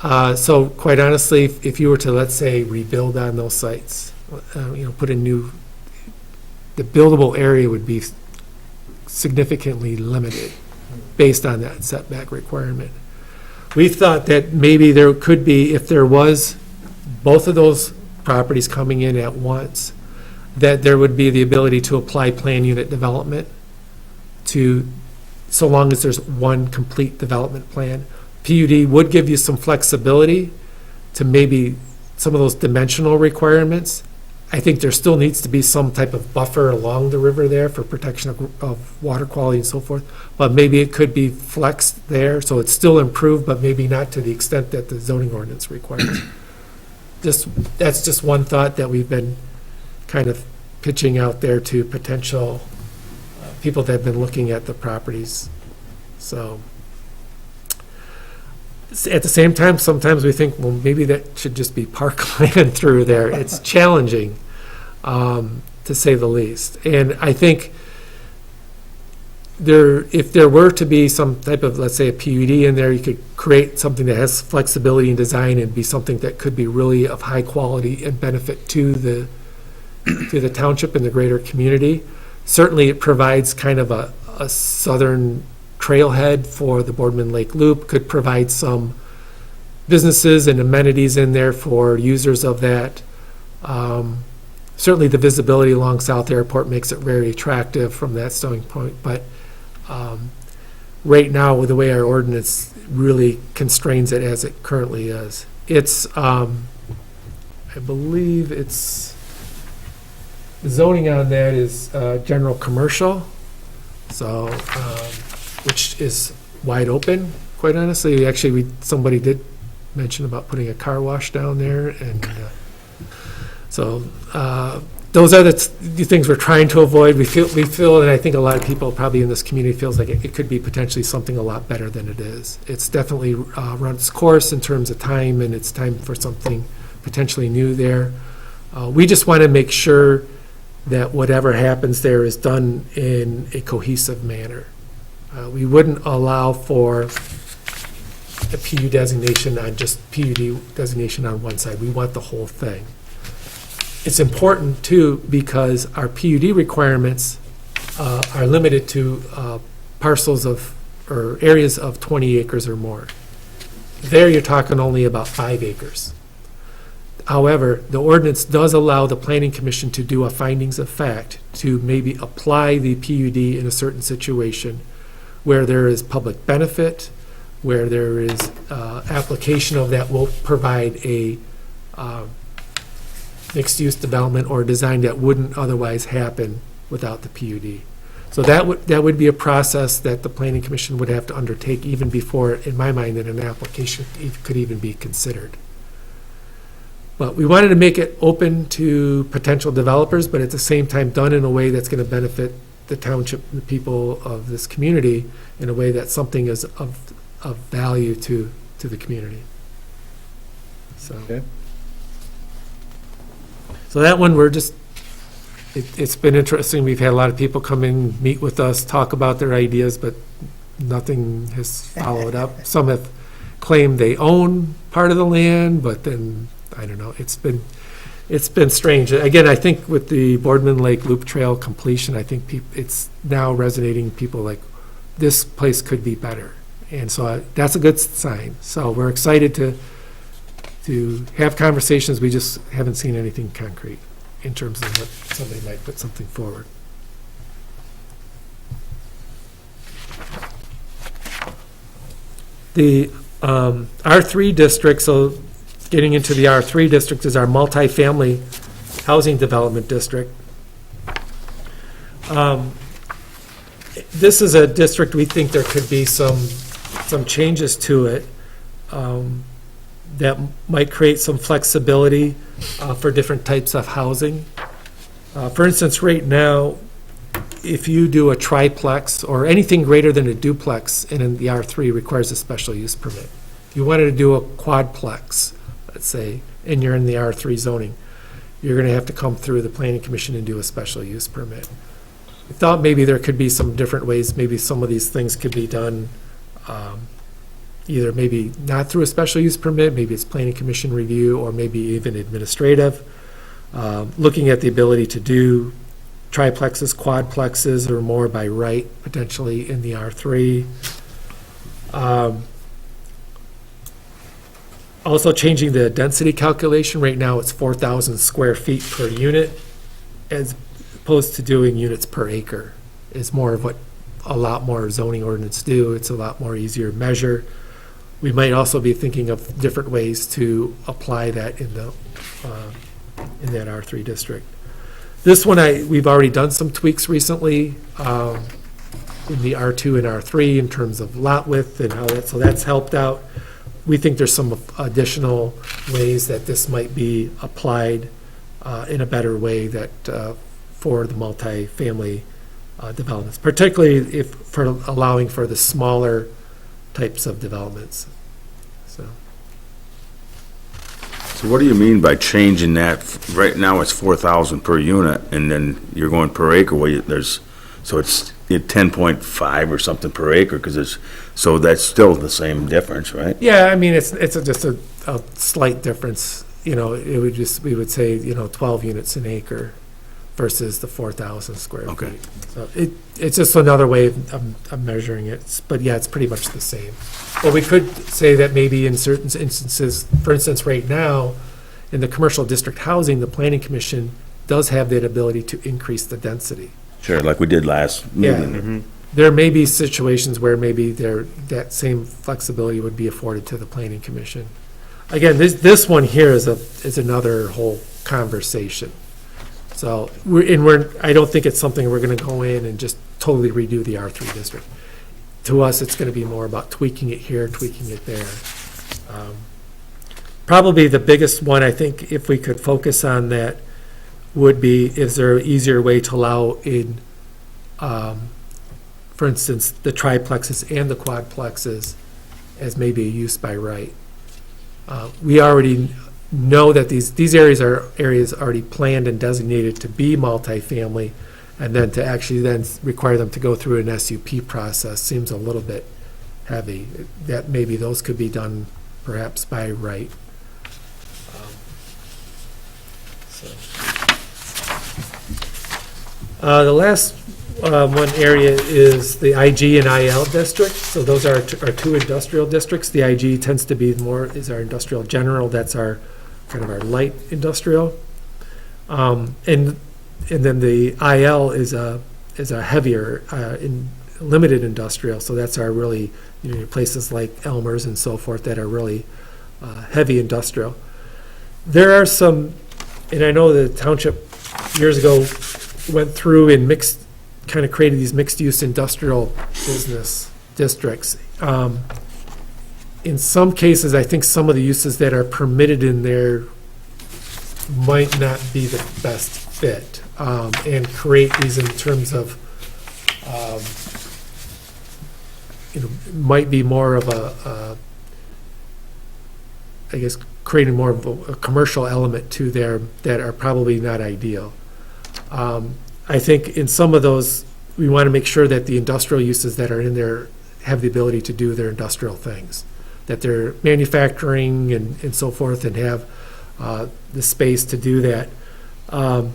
So quite honestly, if you were to, let's say, rebuild on those sites, put in new, the buildable area would be significantly limited based on that setback requirement. We thought that maybe there could be, if there was both of those properties coming in at once, that there would be the ability to apply plan unit development to, so long as there's one complete development plan. PUD would give you some flexibility to maybe some of those dimensional requirements. I think there still needs to be some type of buffer along the river there for protection of water quality and so forth. But maybe it could be flexed there, so it's still improved, but maybe not to the extent that the zoning ordinance requires. That's just one thought that we've been kind of pitching out there to potential people that have been looking at the properties. So at the same time, sometimes we think, well, maybe that should just be parkland through there. It's challenging, to say the least. And I think if there were to be some type of, let's say, a PUD in there, you could create something that has flexibility in design and be something that could be really of high quality and benefit to the township and the greater community. Certainly, it provides kind of a southern trailhead for the Boardman Lake Loop, could provide some businesses and amenities in there for users of that. Certainly the visibility along South Airport makes it very attractive from that starting point, but right now with the way our ordinance really constrains it as it currently is. It's, I believe it's, the zoning on that is general commercial, so which is wide open, quite honestly. Actually, somebody did mention about putting a car wash down there, and so those are the things we're trying to avoid. We feel, and I think a lot of people probably in this community feels like it could be potentially something a lot better than it is. It's definitely run its course in terms of time, and it's time for something potentially new there. We just want to make sure that whatever happens there is done in a cohesive manner. We wouldn't allow for a PUD designation on just PUD designation on one side. We want the whole thing. It's important too because our PUD requirements are limited to parcels of, or areas of 20 acres or more. There you're talking only about 5 acres. However, the ordinance does allow the Planning Commission to do a findings of fact to maybe apply the PUD in a certain situation where there is public benefit, where there is application of that will provide a mixed-use development or design that wouldn't otherwise happen without the PUD. So that would be a process that the Planning Commission would have to undertake even before, in my mind, that an application could even be considered. But we wanted to make it open to potential developers, but at the same time done in a way that's going to benefit the township, the people of this community, in a way that something is of value to the community. So, Okay. So that one, it's been interesting. We've had a lot of people come in, meet with us, talk about their ideas, but nothing has followed up. Some have claimed they own part of the land, but then, I don't know, it's been strange. Again, I think with the Boardman Lake Loop Trail completion, I think it's now resonating people like, this place could be better. And so that's a good sign. So we're excited to have conversations. We just haven't seen anything concrete in terms of what somebody might put something forward. The R3 district, so getting into the R3 district is our multifamily housing development district. This is a district we think there could be some changes to it that might create some flexibility for different types of housing. For instance, right now, if you do a triplex or anything greater than a duplex in the R3 requires a special use permit. If you wanted to do a quadplex, let's say, and you're in the R3 zoning, you're going to have to come through the planning commission and do a special use permit. We thought maybe there could be some different ways, maybe some of these things could be done either maybe not through a special use permit, maybe it's planning commission review, or maybe even administrative. Looking at the ability to do triplexes, quadplexes, or more by right, potentially in the R3. Also changing the density calculation. Right now, it's 4,000 square feet per unit, as opposed to doing units per acre. Is more of what a lot more zoning ordinance do. It's a lot more easier measure. We might also be thinking of different ways to apply that in that R3 district. This one, we've already done some tweaks recently in the R2 and R3 in terms of lot width and how that, so that's helped out. We think there's some additional ways that this might be applied in a better way that for the multifamily developments, particularly if for allowing for the smaller types of developments. So what do you mean by changing that? Right now, it's 4,000 per unit, and then you're going per acre, so it's 10.5 or something per acre, so that's still the same difference, right? Yeah, I mean, it's just a slight difference. We would say, 12 units an acre versus the 4,000 square feet. Okay. So it's just another way of measuring it, but yeah, it's pretty much the same. Well, we could say that maybe in certain instances, for instance, right now, in the commercial district housing, the planning commission does have that ability to increase the density. Sure, like we did last Yeah. meeting. There may be situations where maybe that same flexibility would be afforded to the planning commission. Again, this one here is another whole conversation. So I don't think it's something we're going to go in and just totally redo the R3 district. To us, it's going to be more about tweaking it here, tweaking it there. Probably the biggest one, I think, if we could focus on that, would be, is there an easier way to allow in, for instance, the triplexes and the quadplexes as maybe a use by right? We already know that these areas are areas already planned and designated to be multifamily, and then to actually then require them to go through an SUP process seems a little bit heavy. That maybe those could be done perhaps by right. The last one area is the IG and IL district. So those are our two industrial districts. The IG tends to be is our industrial general. That's our kind of our light industrial. And then the IL is a heavier limited industrial. So that's our really places like Elmer's and so forth that are really heavy industrial. There are some, and I know the township years ago went through and kind of created these mixed-use industrial business districts. In some cases, I think some of the uses that are permitted in there might not be the best fit, and create these in terms of, might be more of I guess, creating more of a commercial element to there that are probably not ideal. I think in some of those, we want to make sure that the industrial uses that are in there have the ability to do their industrial things, that they're manufacturing and so forth, and have the space to do that. And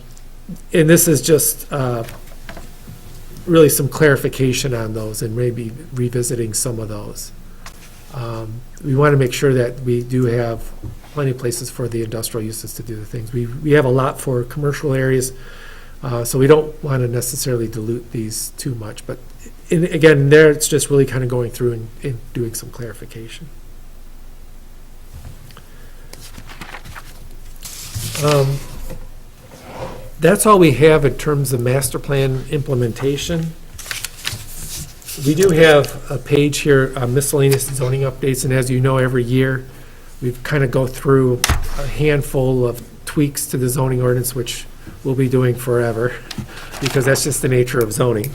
this is just really some clarification on those and maybe revisiting some of those. We want to make sure that we do have plenty of places for the industrial uses to do the things. We have a lot for commercial areas, so we don't want to necessarily dilute these too much. But again, there it's just really kind of going through and doing some clarification. That's all we have in terms of master plan implementation. We do have a page here, miscellaneous zoning updates, and as you know, every year, we've kind of go through a handful of tweaks to the zoning ordinance, which we'll be doing forever, because that's just the nature of zoning.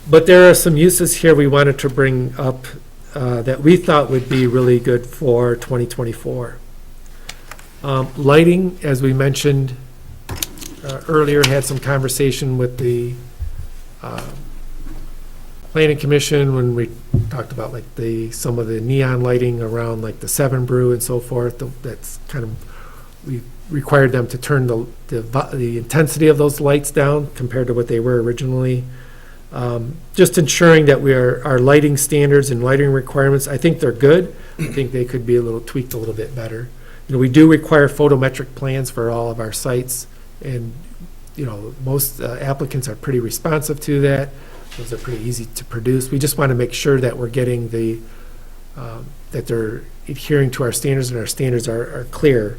But there are some uses here we wanted to bring up that we thought would be really good for 2024. Lighting, as we mentioned earlier, had some conversation with the Planning Commission when we talked about like some of the neon lighting around like the Seven Brew and so forth. That's kind of, we required them to turn the intensity of those lights down compared to what they were originally. Just ensuring that our lighting standards and lighting requirements, I think they're good. I think they could be tweaked a little bit better. We do require photometric plans for all of our sites, and most applicants are pretty responsive to that. Those are pretty easy to produce. We just want to make sure that we're getting that they're adhering to our standards, and our standards are clear.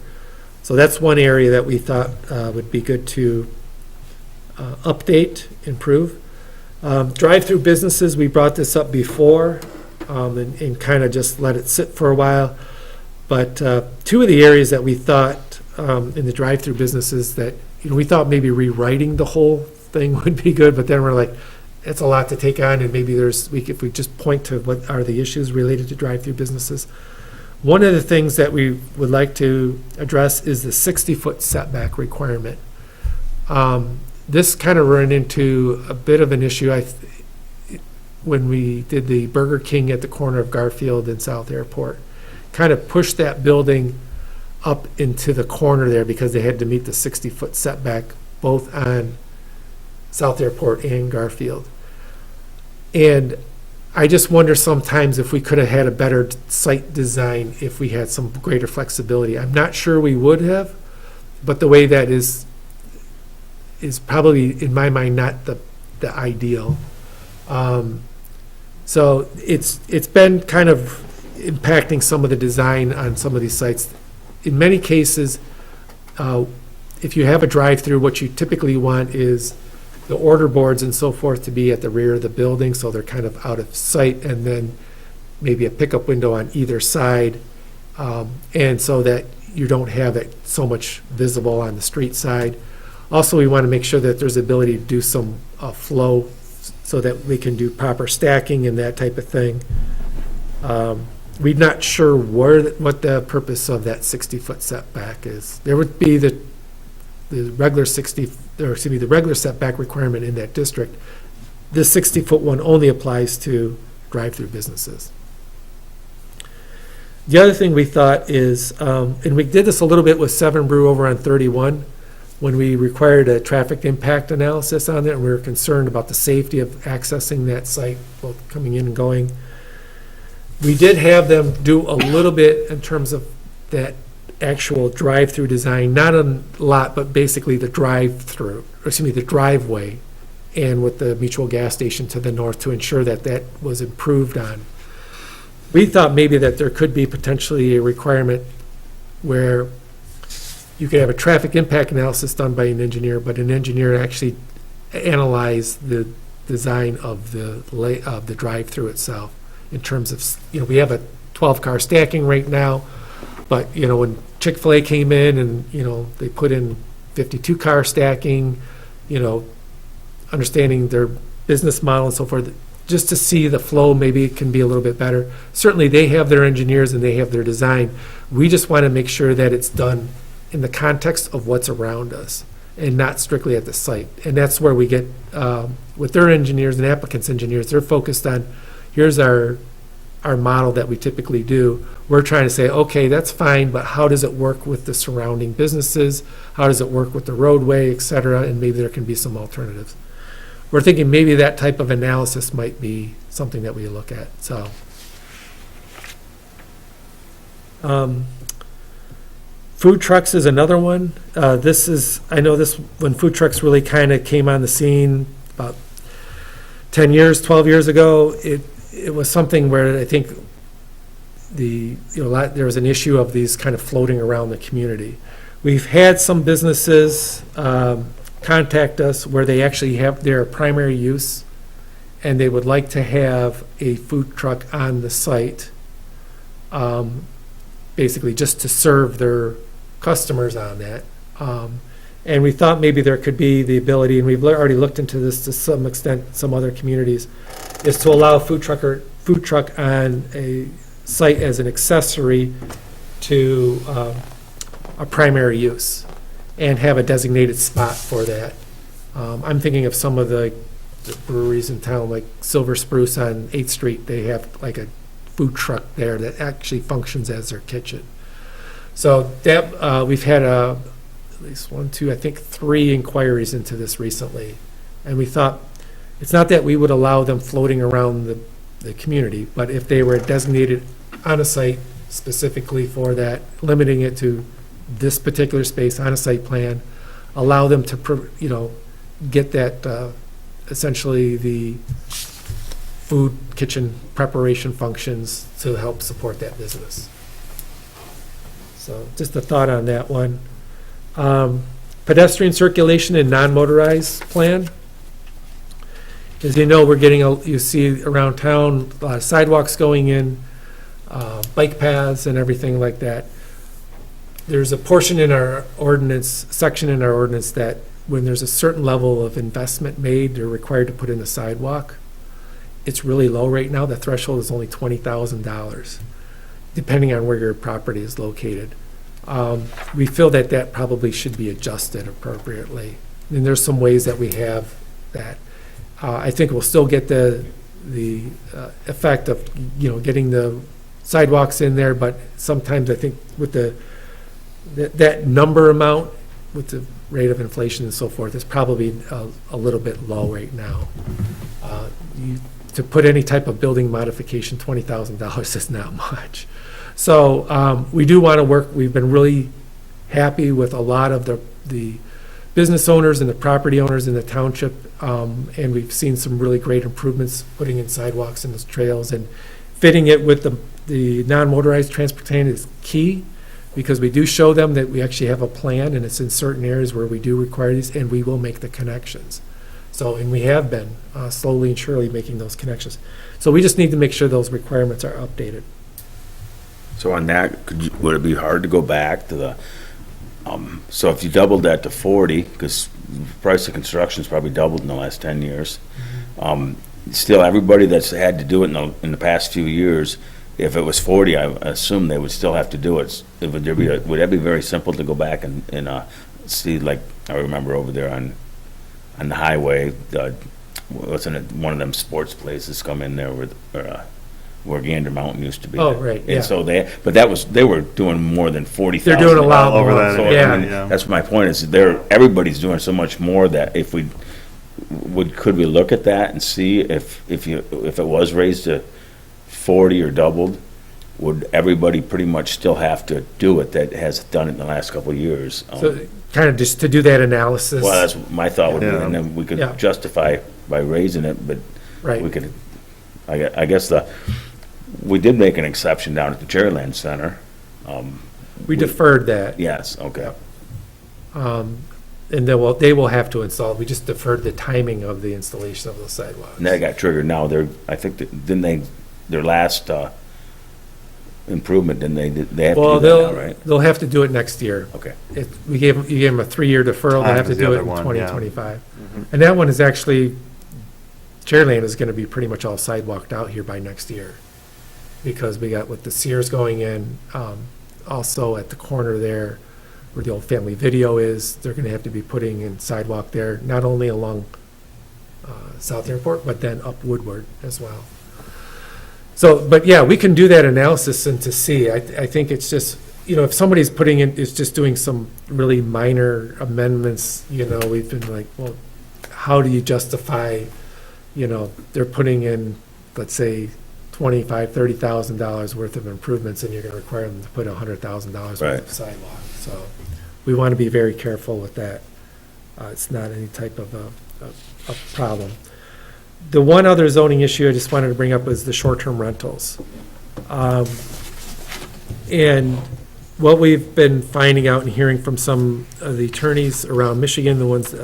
So that's one area that we thought would be good to update, improve. Drive-through businesses, we brought this up before and kind of just let it sit for a while. But two of the areas that we thought in the drive-through businesses that we thought maybe rewriting the whole thing would be good, but then we're like, it's a lot to take on, and maybe if we just point to what are the issues related to drive-through businesses. One of the things that we would like to address is the 60-foot setback requirement. This kind of ran into a bit of an issue when we did the Burger King at the corner of Garfield and South Airport. Kind of pushed that building up into the corner there because they had to meet the 60-foot setback both on South Airport and Garfield. And I just wonder sometimes if we could have had a better site design if we had some greater flexibility. I'm not sure we would have, but the way that is probably, in my mind, not the ideal. So it's been kind of impacting some of the design on some of these sites. In many cases, if you have a drive-through, what you typically want is the order boards and so forth to be at the rear of the building, so they're kind of out of sight, and then maybe a pickup window on either side, and so that you don't have it so much visible on the street side. Also, we want to make sure that there's ability to do some flow so that we can do proper stacking and that type of thing. We're not sure what the purpose of that 60-foot setback is. There would be the regular the regular setback requirement in that district. The 60-foot one only applies to drive-through businesses. The other thing we thought is, and we did this a little bit with Seven Brew over on 31, when we required a traffic impact analysis on it, and we were concerned about the safety of accessing that site, both coming in and going. We did have them do a little bit in terms of that actual drive-through design, not a lot, but basically the the driveway, and with the mutual gas station to the north to ensure that that was improved on. We thought maybe that there could be potentially a requirement where you could have a traffic impact analysis done by an engineer, but an engineer actually analyze the design of the drive-through itself in terms of, we have a 12-car stacking right now, but, when Chick-fil-A came in and, they put in 52-car stacking, understanding their business model and so forth, just to see the flow, maybe it can be a little bit better. Certainly, they have their engineers and they have their design. We just want to make sure that it's done in the context of what's around us and not strictly at the site. And that's where we get, with their engineers and applicants' engineers, they're focused on, here's our model that we typically do. We're trying to say, okay, that's fine, but how does it work with the surrounding businesses? How does it work with the roadway, et cetera? And maybe there can be some alternatives. We're thinking maybe that type of analysis might be something that we look at. So Food trucks is another one. I know this, when food trucks really kind of came on the scene about 10 years, 12 years ago, it was something where I think there was an issue of these kind of floating around the community. We've had some businesses contact us where they actually have their primary use, and they would like to have a food truck on the site, basically just to serve their customers on that. And we thought maybe there could be the ability, and we've already looked into this to some extent, some other communities, is to allow a food truck on a site as an accessory to a primary use and have a designated spot for that. I'm thinking of some of the breweries in town, like Silver Spruce on 8th Street. They have like a food truck there that actually functions as their kitchen. So that, we've had at least 1, 2, I think 3 inquiries into this recently. And we thought, it's not that we would allow them floating around the community, but if they were designated on a site specifically for that, limiting it to this particular space on a site plan, allow them to, get that, essentially the food kitchen preparation functions to help support that business. So just a thought on that one. Pedestrian circulation and non-motorized plan. As you know, we're getting, you see around town, a lot of sidewalks going in, bike paths and everything like that. There's a portion in our ordinance, section in our ordinance, that when there's a certain level of investment made, they're required to put in a sidewalk. It's really low right now. The threshold is only $20,000, depending on where your property is located. We feel that that probably should be adjusted appropriately. And there's some ways that we have that. I think we'll still get the effect of, getting the sidewalks in there, but sometimes I think with that number amount, with the rate of inflation and so forth, it's probably a little bit low right now. To put any type of building modification, $20,000 is not much. So we do want to work. We've been really happy with a lot of the business owners and the property owners in the township, and we've seen some really great improvements putting in sidewalks and those trails, and fitting it with the non-motorized transportation is key, because we do show them that we actually have a plan, and it's in certain areas where we do require these, and we will make the connections. So, and we have been slowly and surely making those connections. So we just need to make sure those requirements are updated. So on that, would it be hard to go back to the, so if you doubled that to 40, because the price of construction's probably doubled in the last 10 years, still everybody that's had to do it in the past few years, if it was 40, I assume they would still have to do it. Would that be very simple to go back and see, like, I remember over there on the highway, wasn't it one of them sports places come in there where Gander Mountain used to be? Oh, right, yeah. And so they were doing more than 40,000. They're doing a lot over more. that, So, Yeah. I mean, that's my point, is everybody's doing so much more that if could we look at that and see if it was raised to 40 or doubled, would everybody pretty much still have to do it that has done it in the last couple of years? So kind of just to do that analysis. Well, that's my thought would be, Yeah. and then we could Yeah. justify by raising it, but Right. we could, I guess we did make an exception down at the Cherryland Center. We deferred that. Yes, okay. And then they will have to install. We just deferred the timing of the installation of those sidewalks. And that got triggered now. I think, their last improvement, they have to do Well, that now, right? they'll have to do it next year. Okay. You gave them a 3-year deferral, they have to Is the do it other in one, 2025. And that one is actually, Chairland is going to be pretty much all sidewalked out here by next year. Because we got with the Sears going in, also at the corner there where the old family video is, they're going to have to be putting in sidewalk there, not only along South Airport, but then up Woodward as well. So, but yeah, we can do that analysis and to see. I think it's just, if somebody's is just doing some really minor amendments, we've been like, well, how do you justify, they're putting in, let's say, $25,000-$30,000 worth of improvements, and you're gonna require them to put $100,000 Right. worth of sidewalk. So we want to be very careful with that. It's not any type of a problem. The one other zoning issue I just wanted to bring up was the short-term rentals. And what we've been finding out and hearing from some of the attorneys around Michigan, the ones,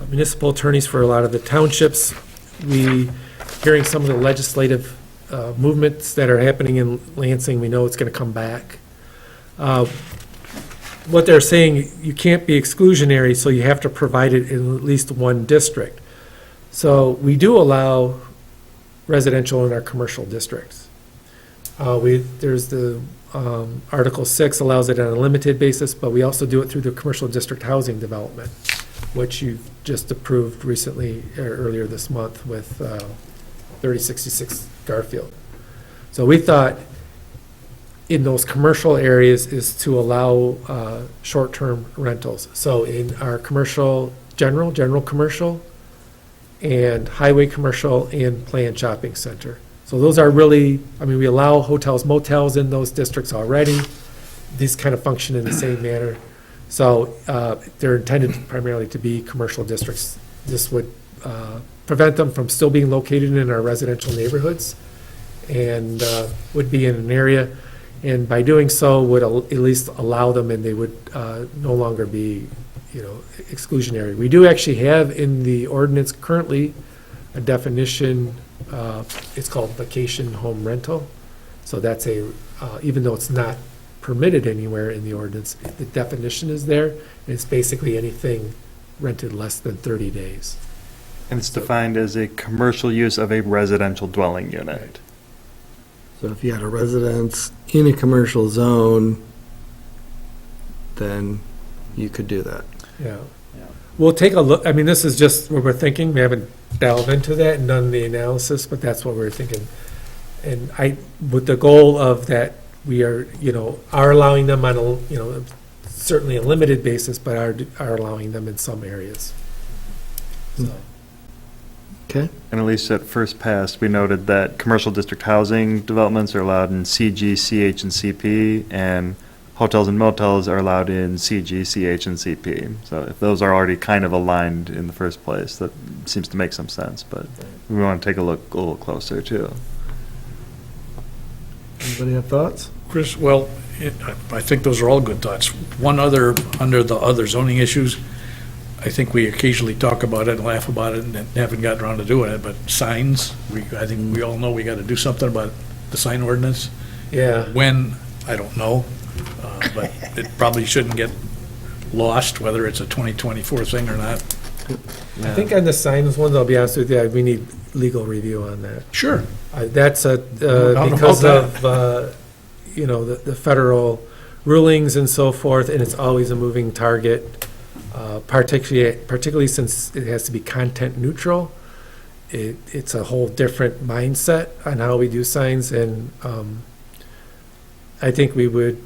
municipal attorneys for a lot of the townships, hearing some of the legislative movements that are happening in Lansing, we know it's going to come back. What they're saying, you can't be exclusionary, so you have to provide it in at least one district. So we do allow residential in our commercial districts. There's the Article 6 allows it on a limited basis, but we also do it through the commercial district housing development, which you've just approved recently, or earlier this month with 3066 Garfield. So we thought in those commercial areas is to allow short-term rentals. So in our commercial, general commercial, and highway commercial, and planned shopping center. So those are really, I mean, we allow hotels, motels in those districts already. These kind of function in the same manner. So they're intended primarily to be commercial districts. This would prevent them from still being located in our residential neighborhoods, and would be in an area, and by doing so would at least allow them, and they would no longer be, exclusionary. We do actually have in the ordinance currently a definition, it's called vacation home rental. So that's even though it's not permitted anywhere in the ordinance, the definition is there, and it's basically anything rented less than 30 days. And it's defined as a commercial use of a residential dwelling unit. So if you had a residence in a commercial zone, then you could do that. Yeah. We'll take a look, I mean, this is just what we're thinking, we haven't delved into that and done the analysis, but that's what we're thinking. And with the goal of that, we are allowing them on a, certainly a limited basis, but are allowing them in some areas. So. Okay. And at least at first pass, we noted that commercial district housing developments are allowed in CG, CH, and CP, and hotels and motels are allowed in CG, CH, and CP. So if those are already kind of aligned in the first place, that seems to make some sense, but we want to take a look a little closer too. Anybody have thoughts? Chris, well, I think those are all good thoughts. One other, under the other zoning issues, I think we occasionally talk about it and laugh about it and haven't gotten around to doing it, but signs, I think we all know we got to do something about the sign ordinance. Yeah. When, I don't know, but it probably shouldn't get lost, whether it's a 2024 thing or not. I think on the signs ones, I'll be honest with you, we need legal review on that. Sure. That's doubt because about of, the federal rulings and so forth, and it's always a moving target, particularly since it has to be content neutral. It's a whole different mindset on how we do signs, and I think we would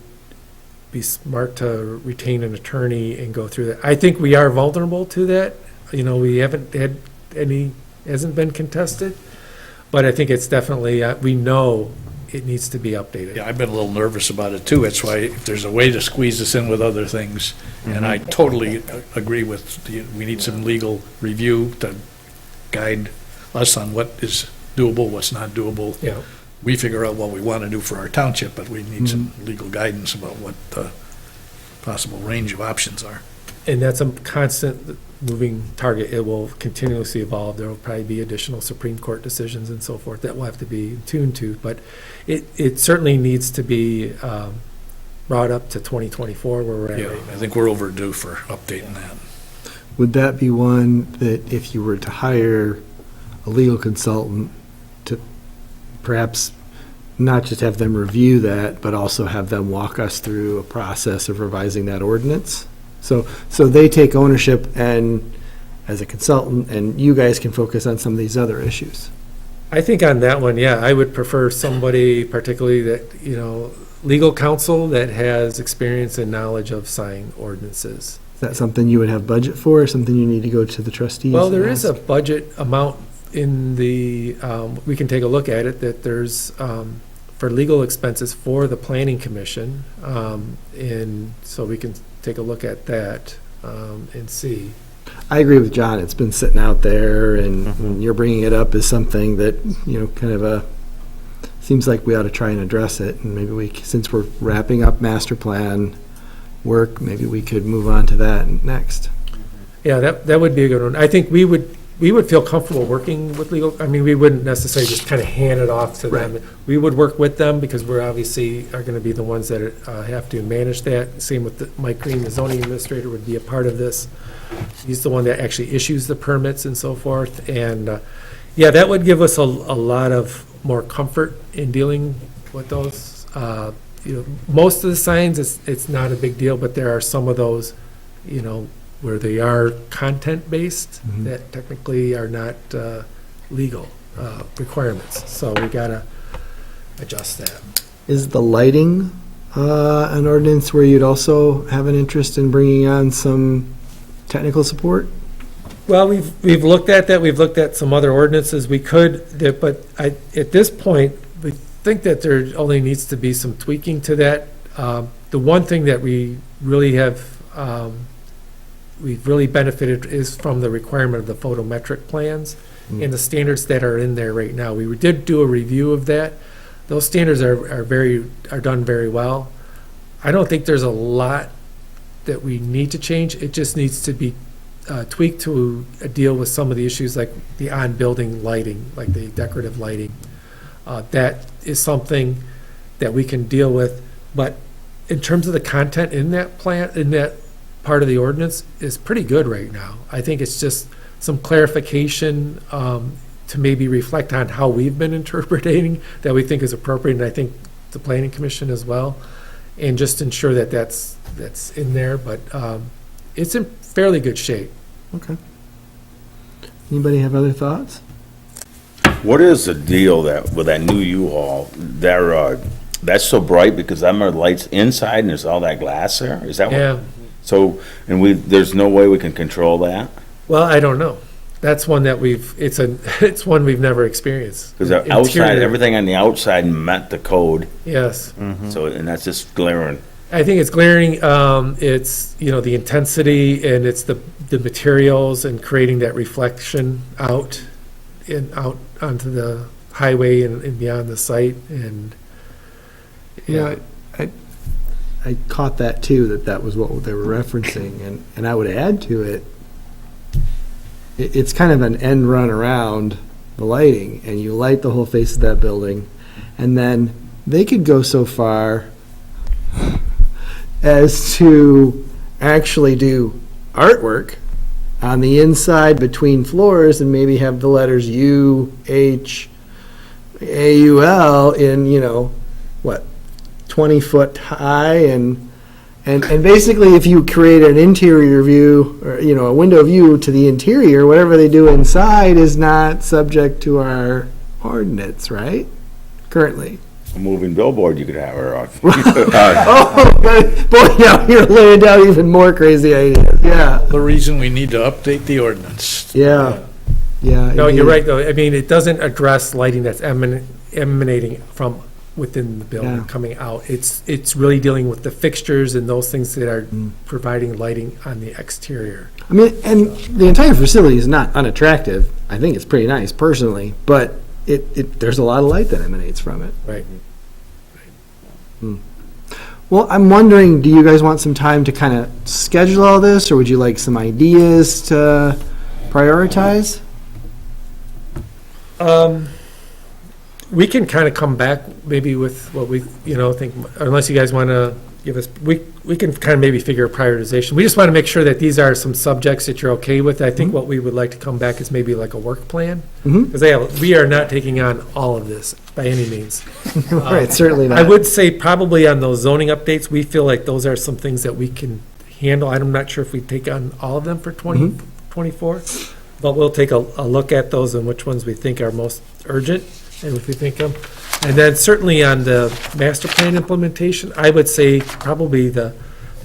be smart to retain an attorney and go through that. I think we are vulnerable to that. We haven't had hasn't been contested, but I think it's definitely, we know it needs to be updated. Yeah, I've been a little nervous about it too. That's why if there's a way to squeeze this in with other things, and I totally agree with, we need some legal review to guide us on what is doable, what's not doable. Yeah. We figure out what we want to do for our township, but we need some legal guidance about what the possible range of options are. And that's a constant moving target. It will continuously evolve. There will probably be additional Supreme Court decisions and so forth that will have to be tuned to, but it certainly needs to be brought up to 2024 where we're at Yeah, right now. I think we're overdue for updating that. Would that be one that if you were to hire a legal consultant to perhaps not just have them review that, but also have them walk us through a process of revising that ordinance? So they take ownership and as a consultant, and you guys can focus on some of these other issues. I think on that one, yeah, I would prefer somebody particularly that, legal counsel that has experience and knowledge of sign ordinances. Is that something you would have budget for, or something you need to go to the trustees? Well, there and is ask? a budget amount in the, we can take a look at it, that there's, for legal expenses for the planning commission, and so we can take a look at that, and see. I agree with John. It's been sitting out there, and when you're bringing it up as something that, kind of seems like we ought to try and address it. And maybe since we're wrapping up master plan work, maybe we could move on to that next. Yeah, that would be a good one. I think we would feel comfortable working with legal, I mean, we wouldn't necessarily just kind of hand it off to them. Right. We would work with them because we're obviously are going to be the ones that have to manage that. Same with Mike Green, the zoning administrator, would be a part of this. He's the one that actually issues the permits and so forth. And, yeah, that would give us a lot of more comfort in dealing with those. Most of the signs, it's not a big deal, but there are some of those, where they are content-based that technically are not legal requirements. So we gotta adjust that. Is the lighting an ordinance where you'd also have an interest in bringing on some technical support? Well, we've looked at that. We've looked at some other ordinances we could, but at this point, we think that there only needs to be some tweaking to that. The one thing that we really have, we've really benefited is from the requirement of the photometric plans and the standards that are in there right now. We did do a review of that. Those standards are done very well. I don't think there's a lot that we need to change. It just needs to be tweaked to deal with some of the issues like the on-building lighting, like the decorative lighting. That is something that we can deal with, but in terms of the content in that plan, in that part of the ordinance, is pretty good right now. I think it's just some clarification to maybe reflect on how we've been interpreting that we think is appropriate, and I think the planning commission as well, and just ensure that that's in there, but it's in fairly good shape. Okay. Anybody have other thoughts? What is the deal with that new U-Haul? That's so bright because them are lights inside and there's all that glass there? Is that what? Yeah, So, there's no way we can control that? well, I don't know. That's one that it's one we've never experienced. Because outside, Interior, everything on the outside met the code, yes. so, and that's just glaring. I think it's glaring, it's, the intensity and it's the materials and creating that reflection out onto the highway and beyond the site, and Yeah, I caught that too, that was what they were referencing, and I would add to it, it's kind of an end run around the lighting, and you light the whole face of that building, and then they could go so far as to actually do artwork on the inside between floors and maybe have the letters U-H-A-U-L in, 20-foot high, and basically if you create an interior view, or, a window view to the interior, whatever they do inside is not subject to our ordinance, right? Currently. A moving billboard you could have her on. Oh, boy, now you're laying down even more crazy ideas, yeah. The reason we need to update the ordinance. Yeah. No, indeed. you're right, though. I mean, it doesn't address lighting that's emanating from within the building, Yeah. coming out. It's really dealing with the fixtures and those things that are providing lighting on the exterior. I mean, and the entire facility is not unattractive. I think it's pretty nice personally, but there's a lot of light that emanates from it. Right. Well, I'm wondering, do you guys want some time to kind of schedule all this, or would you like some ideas to prioritize? We can kind of come back maybe with what we, think, unless you guys want to give us, we can kind of maybe figure a prioritization. We just want to make sure that these are some subjects that you're okay with. I think what we would like to come back is maybe like a work plan. Mhm. Because we are not taking on all of this by any means. Right, certainly not. I would say probably on those zoning updates, we feel like those are some things that we can handle. I'm not sure if we take on all of them for 2024, but we'll take a look at those and which ones we think are most urgent, and if we think them. And then certainly on the master plan implementation, I would say probably the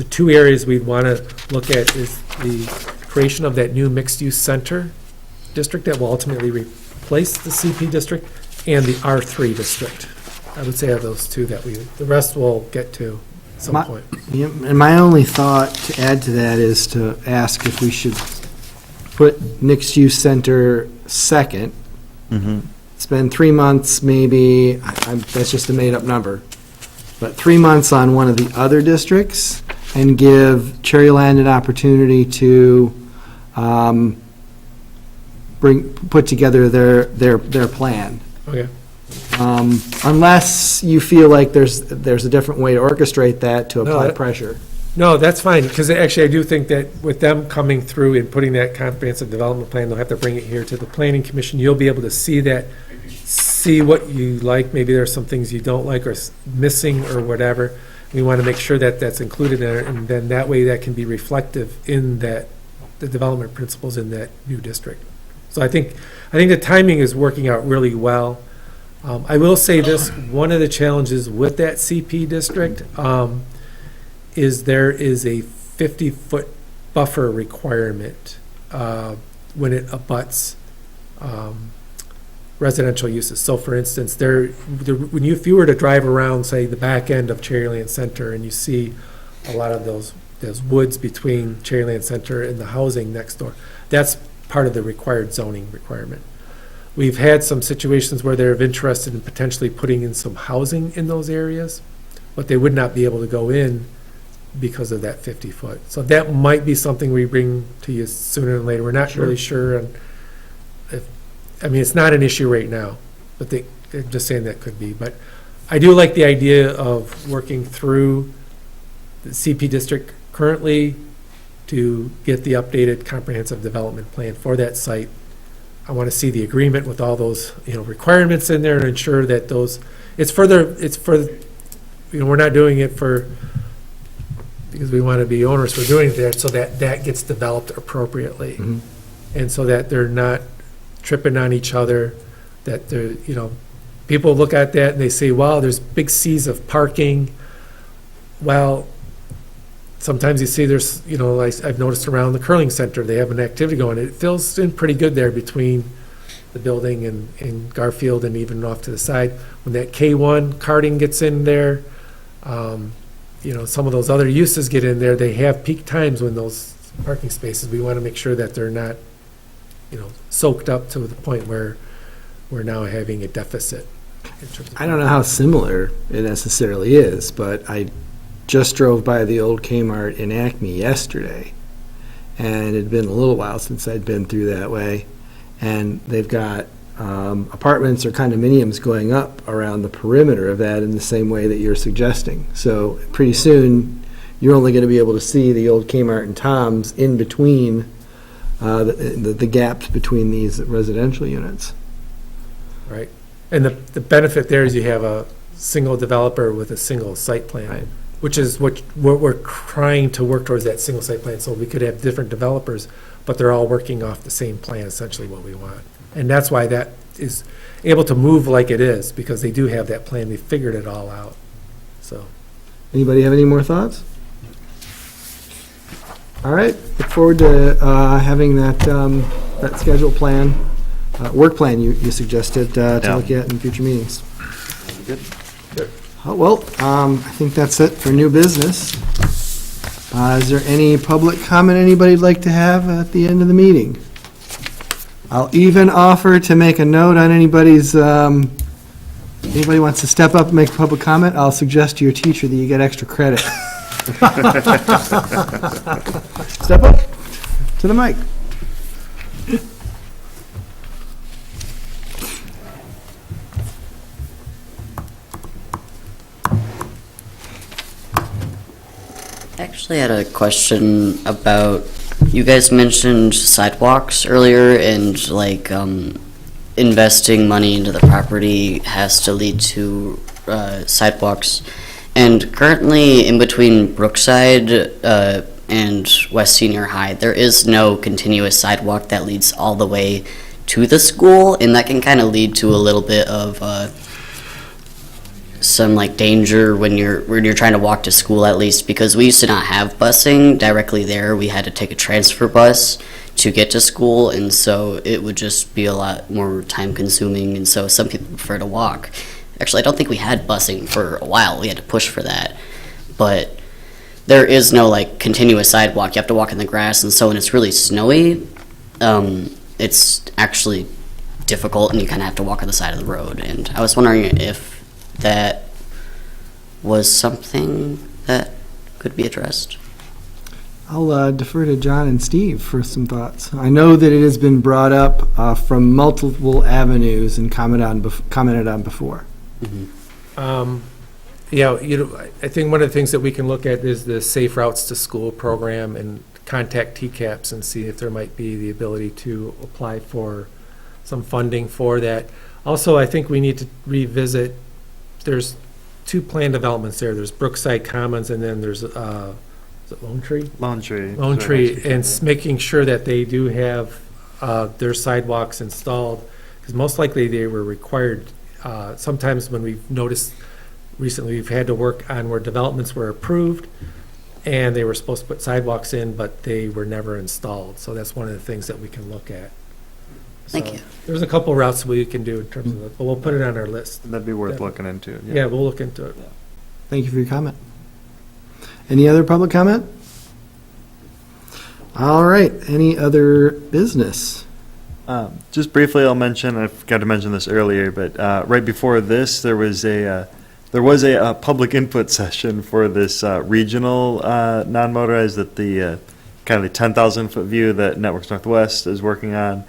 two areas we'd want to look at is the creation of that new mixed-use center district that will ultimately replace the CP district and the R3 district. I would say are those two that the rest we'll get to at some My- point. Yeah, and my only thought to add to that is to ask if we should put mixed-use center second, spend 3 months maybe, that's just a made-up number, but 3 months on one of the other districts, and give Cherryland an opportunity to put together their plan. Okay. Unless you feel like there's a different way to orchestrate that to apply that- pressure. No, that's fine, because actually I do think that with them coming through and putting that comprehensive development plan, they'll have to bring it here to the planning commission. You'll be able to see that, see what you like. Maybe there are some things you don't like or missing or whatever. We want to make sure that that's included in it, and then that way that can be reflective in that, the development principles in that new district. So I think the timing is working out really well. I will say this, one of the challenges with that CP district is there is a 50-foot buffer requirement when it abuts residential uses. So for instance, if you were to drive around, say, the back end of Cherryland Center, and you see a lot of those woods between Cherryland Center and the housing next door, that's part of the required zoning requirement. We've had some situations where they're interested in potentially putting in some housing in those areas, but they would not be able to go in because of that 50-foot. So that might be something we bring to you sooner than later. We're not really sure on if, I mean, it's not an issue right now, but I'm just saying that could be. But I do like the idea of working through the CP district currently to get the updated comprehensive development plan for that site. I want to see the agreement with all those, requirements in there to ensure that we're not doing it because we want to be owners. We're doing it there so that gets developed appropriately. Mhm. And so that they're not tripping on each other, that people look at that and they say, wow, there's big seas of parking. Well, sometimes you see there's, I've noticed around the curling center, they have an activity going. It fills in pretty good there between the building and Garfield and even off to the side. When that K1 karting gets in there, some of those other uses get in there, they have peak times when those parking spaces, we want to make sure that they're not, soaked up to the point where we're now having a deficit. in terms of- I don't know how similar it necessarily is, but I just drove by the old Kmart in Acme yesterday, and it'd been a little while since I'd been through that way, and they've got apartments or condominiums going up around the perimeter of that in the same way that you're suggesting. So pretty soon, you're only going to be able to see the old Kmart and Tom's in between the gaps between these residential units. Right. And the benefit there is you have a single developer with a single site plan. Right. Which is what we're trying to work towards, that single site plan. So we could have different developers, but they're all working off the same plan, essentially what we want. And that's why that is able to move like it is, because they do have that plan. They figured it all out. So, Anybody have any more thoughts? All right, look forward to having that schedule plan, work plan you suggested to Yeah. look at in future meetings. Good. Well, I think that's it for new business. Is there any public comment anybody'd like to have at the end of the meeting? I'll even offer to make a note on anybody wants to step up and make a public comment, I'll suggest to your teacher that you get extra credit. Step up to the mic. Actually, I had a question about, you guys mentioned sidewalks earlier, and investing money into the property has to lead to sidewalks. And currently, in between Brookside and West Senior High, there is no continuous sidewalk that leads all the way to the school, and that can kind of lead to a little bit of some danger when you're trying to walk to school, at least, because we used to not have busing directly there. We had to take a transfer bus to get to school, and so it would just be a lot more time consuming, and so some people prefer to walk. Actually, I don't think we had busing for a while. We had to push for that. But there is no like continuous sidewalk. You have to walk in the grass, and so when it's really snowy, it's actually difficult, and you kind of have to walk on the side of the road. And I was wondering if that was something that could be addressed. I'll defer to John and Steve for some thoughts. I know that it has been brought up from multiple avenues and commented on before. Yeah, I think one of the things that we can look at is the Safe Routes to School program and contact TCAPS and see if there might be the ability to apply for some funding for that. Also, I think we need to revisit, there's 2 planned developments there. There's Brookside Commons, and then there's, is it Lone Tree? Lone Tree. Lone Tree, and making sure that they do have their sidewalks installed, because most likely they were required. Sometimes when we've noticed recently, we've had to work on where developments were approved, and they were supposed to put sidewalks in, but they were never installed. So that's one of the things that we can look at. Thank So you. There's a couple routes we can do in terms of it, but we'll put it on our list. That'd be worth Yeah. looking into. Yeah, we'll look into it. Thank you for your comment. Any other public comment? All right, any other business? Just briefly, I'll mention, I forgot to mention this earlier, but right before this, there was a public input session for this regional non-motorized that the kind of the 10,000-foot view that Networks Northwest is working on.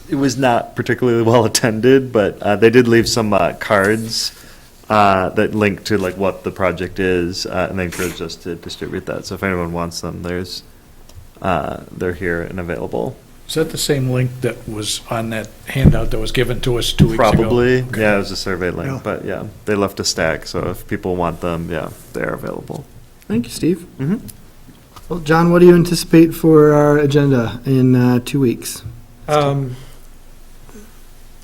It was not particularly well attended, but they did leave some cards that link to like what the project is, and they encouraged us to distribute that. So if anyone wants them, they're here and available. Is that the same link that was on that handout that was given to us 2 weeks ago? Probably, Okay. yeah, it was a survey link, Yeah. but yeah, they left a stack, so if people want them, yeah, they are available. Thank you, Steve. Mhm. Well, John, what do you anticipate for our agenda in 2 weeks?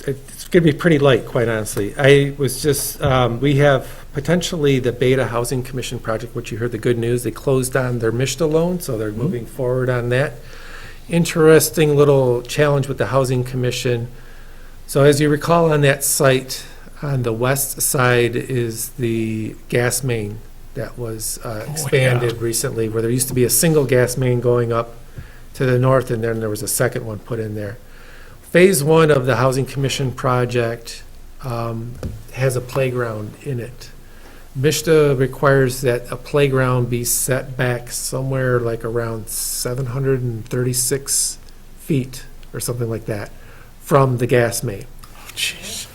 It's going to be pretty light, quite honestly. I was just, we have potentially the Beta Housing Commission project, which you heard the good news. They closed on their MISTA loan, so they're moving forward on that. Interesting little challenge with the Housing Commission. So as you recall, on that site, on the west side is the gas main that was expanded recently, where there used to be a single gas main going up to the north, and then there was a second one put in there. Phase 1 of the Housing Commission project has a playground in it. MISTA requires that a playground be set back somewhere like around 736 feet or something like that from the gas main. Jeez.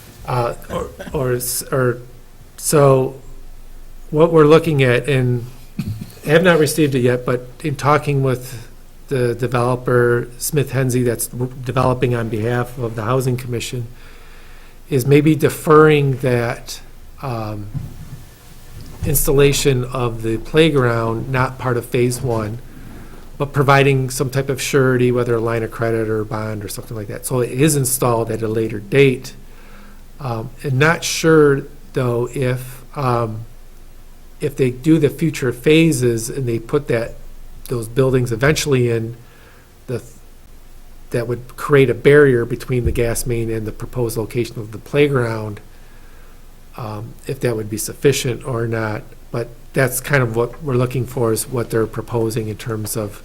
So what we're looking at, and I have not received it yet, but in talking with the developer, Smith Hensey, that's developing on behalf of the Housing Commission, is maybe deferring that installation of the playground, not part of Phase 1, but providing some type of surety, whether a line of credit or a bond or something like that. So it is installed at a later date. And not sure, though, if they do the future phases and they put those buildings eventually in, that would create a barrier between the gas main and the proposed location of the playground, if that would be sufficient or not. But that's kind of what we're looking for, is what they're proposing in terms of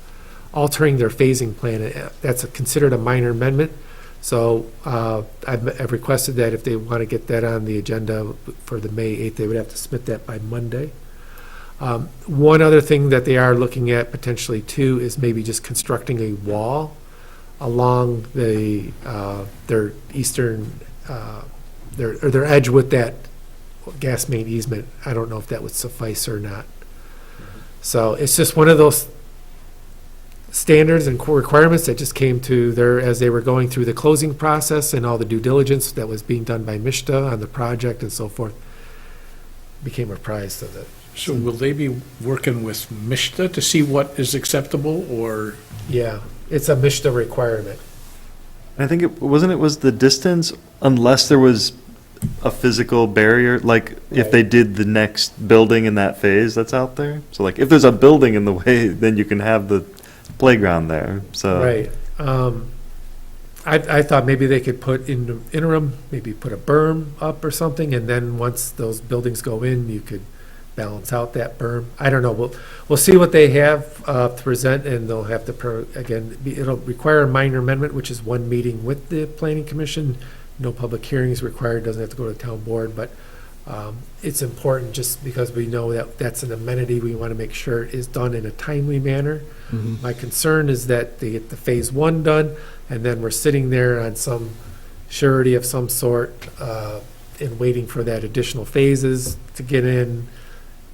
altering their phasing plan. That's considered a minor amendment. So I've requested that if they want to get that on the agenda for the May 8th, they would have to submit that by Monday. One other thing that they are looking at potentially too is maybe just constructing a wall along their eastern, their edge with that gas main easement. I don't know if that would suffice or not. So it's just one of those standards and core requirements that just came to as they were going through the closing process and all the due diligence that was being done by MISTA on the project and so forth, became apprised of it. So will they be working with MISTA to see what is acceptable, or? Yeah, it's a MISTA requirement. I think it was the distance, unless there was a physical barrier, like if they did the next building in that phase that's out there. So like if there's a building in the way, then you can have the playground there, so. Right. I thought maybe they could put in the interim, maybe put a berm up or something, and then once those buildings go in, you could balance out that berm. I don't know. We'll see what they have to present, and they'll have to, it'll require a minor amendment, which is one meeting with the planning commission. No public hearing is required, doesn't have to go to town board, but it's important just because we know that that's an amenity. We want to make sure it is done in a timely manner. My concern is that they get the phase one done, and then we're sitting there on some surety of some sort and waiting for that additional phases to get in,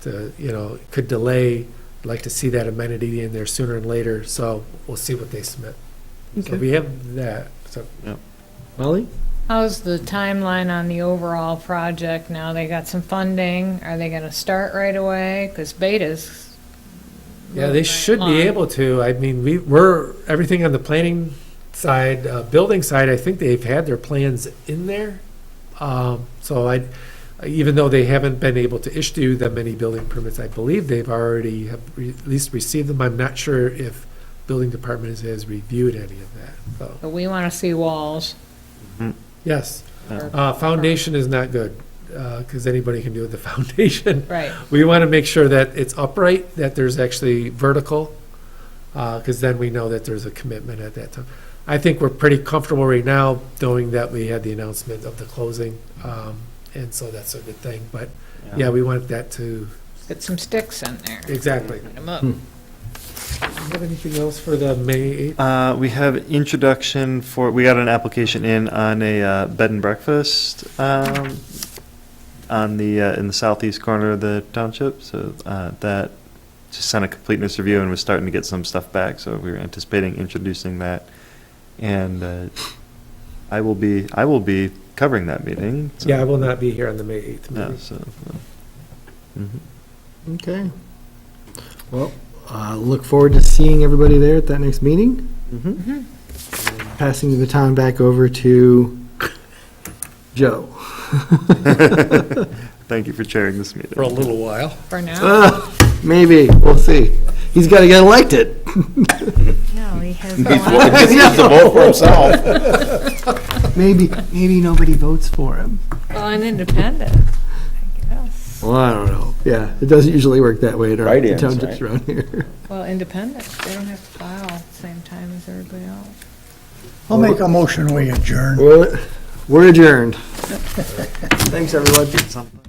to, it could delay. I'd like to see that amenity in there sooner and later, so we'll see what they submit. So we have that, so. Molly? How's the timeline on the overall project now? They got some funding. Are they gonna start right away? Because Beta's. Yeah, they should be able to. I mean, we're, everything on the planning side, building side, I think they've had their plans in there. So even though they haven't been able to issue them any building permits, I believe they've already have at least received them. I'm not sure if building department has reviewed any of that, so. But we wanna see walls. Yes. Foundation is not good, because anybody can do the foundation. Right. We want to make sure that it's upright, that there's actually vertical, because then we know that there's a commitment at that time. I think we're pretty comfortable right now, knowing that we had the announcement of the closing, and so that's a good thing. But, yeah, we want that to, Get some sticks in there. exactly. Put 'em up. Do you have anything else for the May 8th? We have introduction we got an application in on a bed and breakfast on in the southeast corner of the township. So that just sent a completeness review and was starting to get some stuff back. So we were anticipating introducing that, and I will be covering that meeting. So, Yeah, I will not be here on the May 8th yeah, meeting. so, Okay. Well, look forward to seeing everybody there at that next meeting. Passing the baton back over to Joe. Thank you for chairing this meeting. For a little while. For now. Maybe, we'll see. He's got to get elected. No, he has. He has to vote for himself. Maybe nobody votes for him. Well, an independent, I guess. Well, I don't know. Yeah, it doesn't usually work that way in our Write-ins, townships right? around here. Well, independent, they don't have to file at the same time as everybody else. I'll make a motion, we adjourn. We're adjourned. Thanks, everyone. Something.